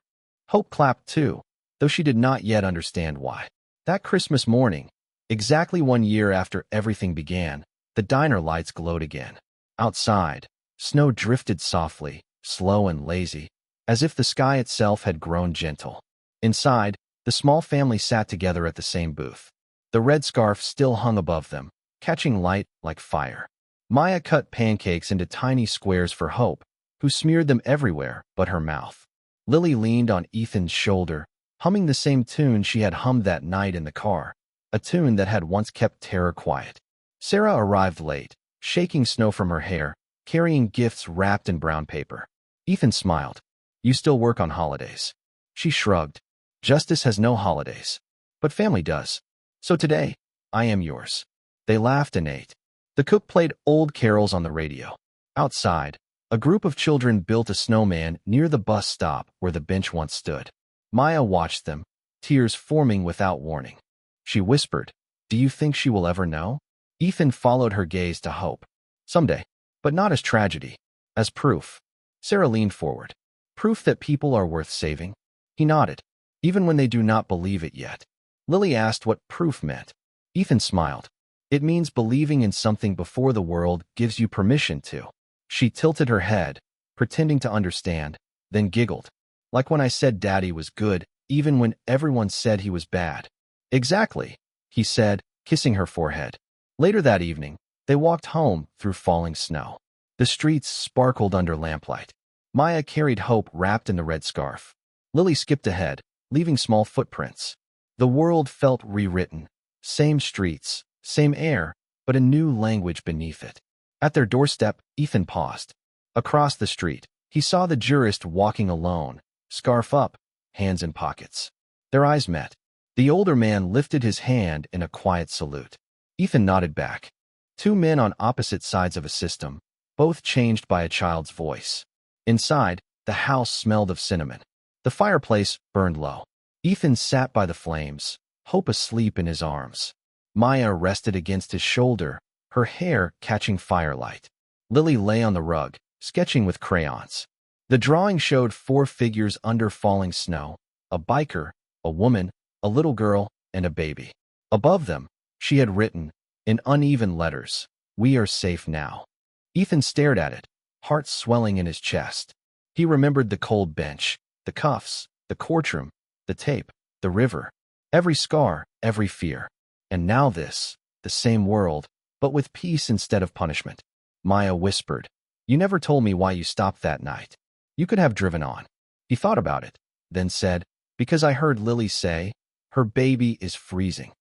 Hope clapped too, though she did not yet understand why. That Christmas morning, exactly 1 year after everything began, the diner lights glowed again. Outside, snow drifted softly, slow and lazy, as if the sky itself had grown gentle. Inside, the small family sat together at the same booth. The red scarf still hung above them, catching light like fire. Maya cut pancakes into tiny squares for Hope, who smeared them everywhere but her mouth. Lily leaned on Ethan's shoulder, humming the same tune she had hummed that night in the car, a tune that had once kept terror quiet. Sarah arrived late, shaking snow from her hair, carrying gifts wrapped in brown paper. Ethan smiled. "You still work on holidays." She shrugged. "Justice has no holidays. But family does. So today, I am yours." They laughed and ate. The cook played old carols on the radio. Outside, a group of children built a snowman near the bus stop where the bench once stood. Maya watched them, tears forming without warning. She whispered, "Do you think she will ever know?" Ethan followed her gaze to Hope. "Someday, but not as tragedy, as proof." Sarah leaned forward. "Proof that people are worth saving?" He nodded, "Even when they do not believe it yet." Lily asked what proof meant. Ethan smiled. "It means believing in something before the world gives you permission to." She tilted her head, pretending to understand, then giggled. "Like when I said Daddy was good, even when everyone said he was bad." "Exactly," he said, kissing her forehead. Later that evening, they walked home through falling snow. The streets sparkled under lamplight. Maya carried Hope wrapped in the red scarf. Lily skipped ahead, leaving small footprints. The world felt rewritten. Same streets, same air, but a new language beneath it. At their doorstep, Ethan paused. Across the street, he saw the jurist walking alone, scarf up, hands in pockets. Their eyes met. The older man lifted his hand in a quiet salute. Ethan nodded back. 2 men on opposite sides of a system, both changed by a child's voice. Inside, the house smelled of cinnamon. The fireplace burned low. Ethan sat by the flames, Hope asleep in his arms. Maya rested against his shoulder, her hair catching firelight. Lily lay on the rug, sketching with crayons. The drawing showed 4 figures under falling snow, a biker, a woman, a little girl, and a baby. Above them, she had written, in uneven letters, "We are safe now." Ethan stared at it, heart swelling in his chest. He remembered the cold bench, the cuffs, the courtroom, the tape, the river, every scar, every fear. And now this, the same world, but with peace instead of punishment. Maya whispered, "You never told me why you stopped that night. You could have driven on." He thought about it, then said, "Because I heard Lily say, her baby is freezing."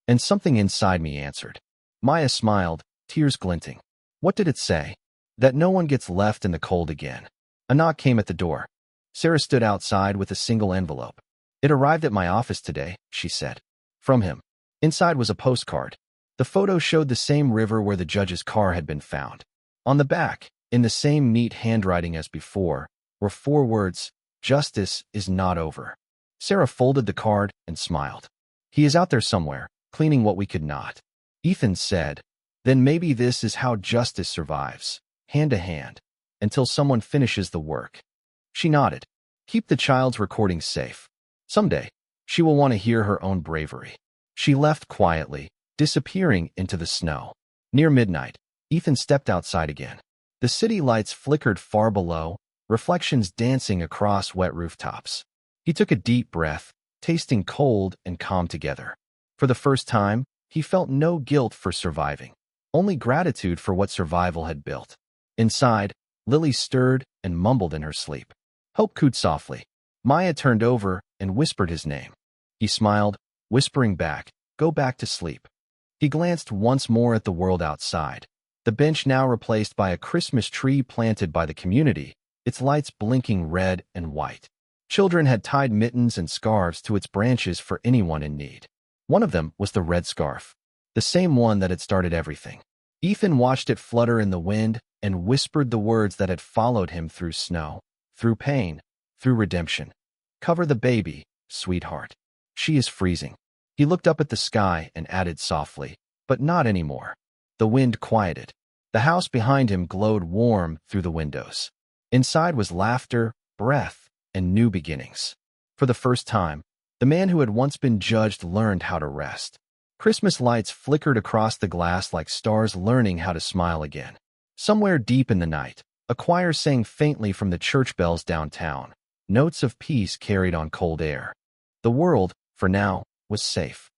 And something inside me answered. Maya smiled, tears glinting. "What did it say?" "That no one gets left in the cold again." A knock came at the door. Sarah stood outside with a single envelope. "It arrived at my office today," she said. From him. Inside was a postcard. The photo showed the same river where the judge's car had been found. On the back, in the same neat handwriting as before, were 4 words: "Justice is not over." Sarah folded the card and smiled. "He is out there somewhere, cleaning what we could not." Ethan said, "Then maybe this is how justice survives, hand to hand, until someone finishes the work." She nodded. "Keep the child's recording safe. Someday, she will want to hear her own bravery." She left quietly, disappearing into the snow. Near midnight, Ethan stepped outside again. The city lights flickered far below, reflections dancing across wet rooftops. He took a deep breath, tasting cold and calm together. For the first time, he felt no guilt for surviving, only gratitude for what survival had built. Inside, Lily stirred and mumbled in her sleep. Hope cooed softly. Maya turned over and whispered his name. He smiled, whispering back, "Go back to sleep." He glanced once more at the world outside. The bench now replaced by a Christmas tree planted by the community, its lights blinking red and white. Children had tied mittens and scarves to its branches for anyone in need. One of them was the red scarf, the same one that had started everything. Ethan watched it flutter in the wind and whispered the words that had followed him through snow, through pain, through redemption. "Cover the baby, sweetheart. She is freezing." He looked up at the sky and added softly, "But not anymore." The wind quieted. The house behind him glowed warm through the windows. Inside was laughter, breath, and new beginnings. For the first time, the man who had once been judged learned how to rest. Christmas lights flickered across the glass like stars learning how to smile again. Somewhere deep in the night, a choir sang faintly from the church bells downtown, notes of peace carried on cold air. The world, for now, was safe.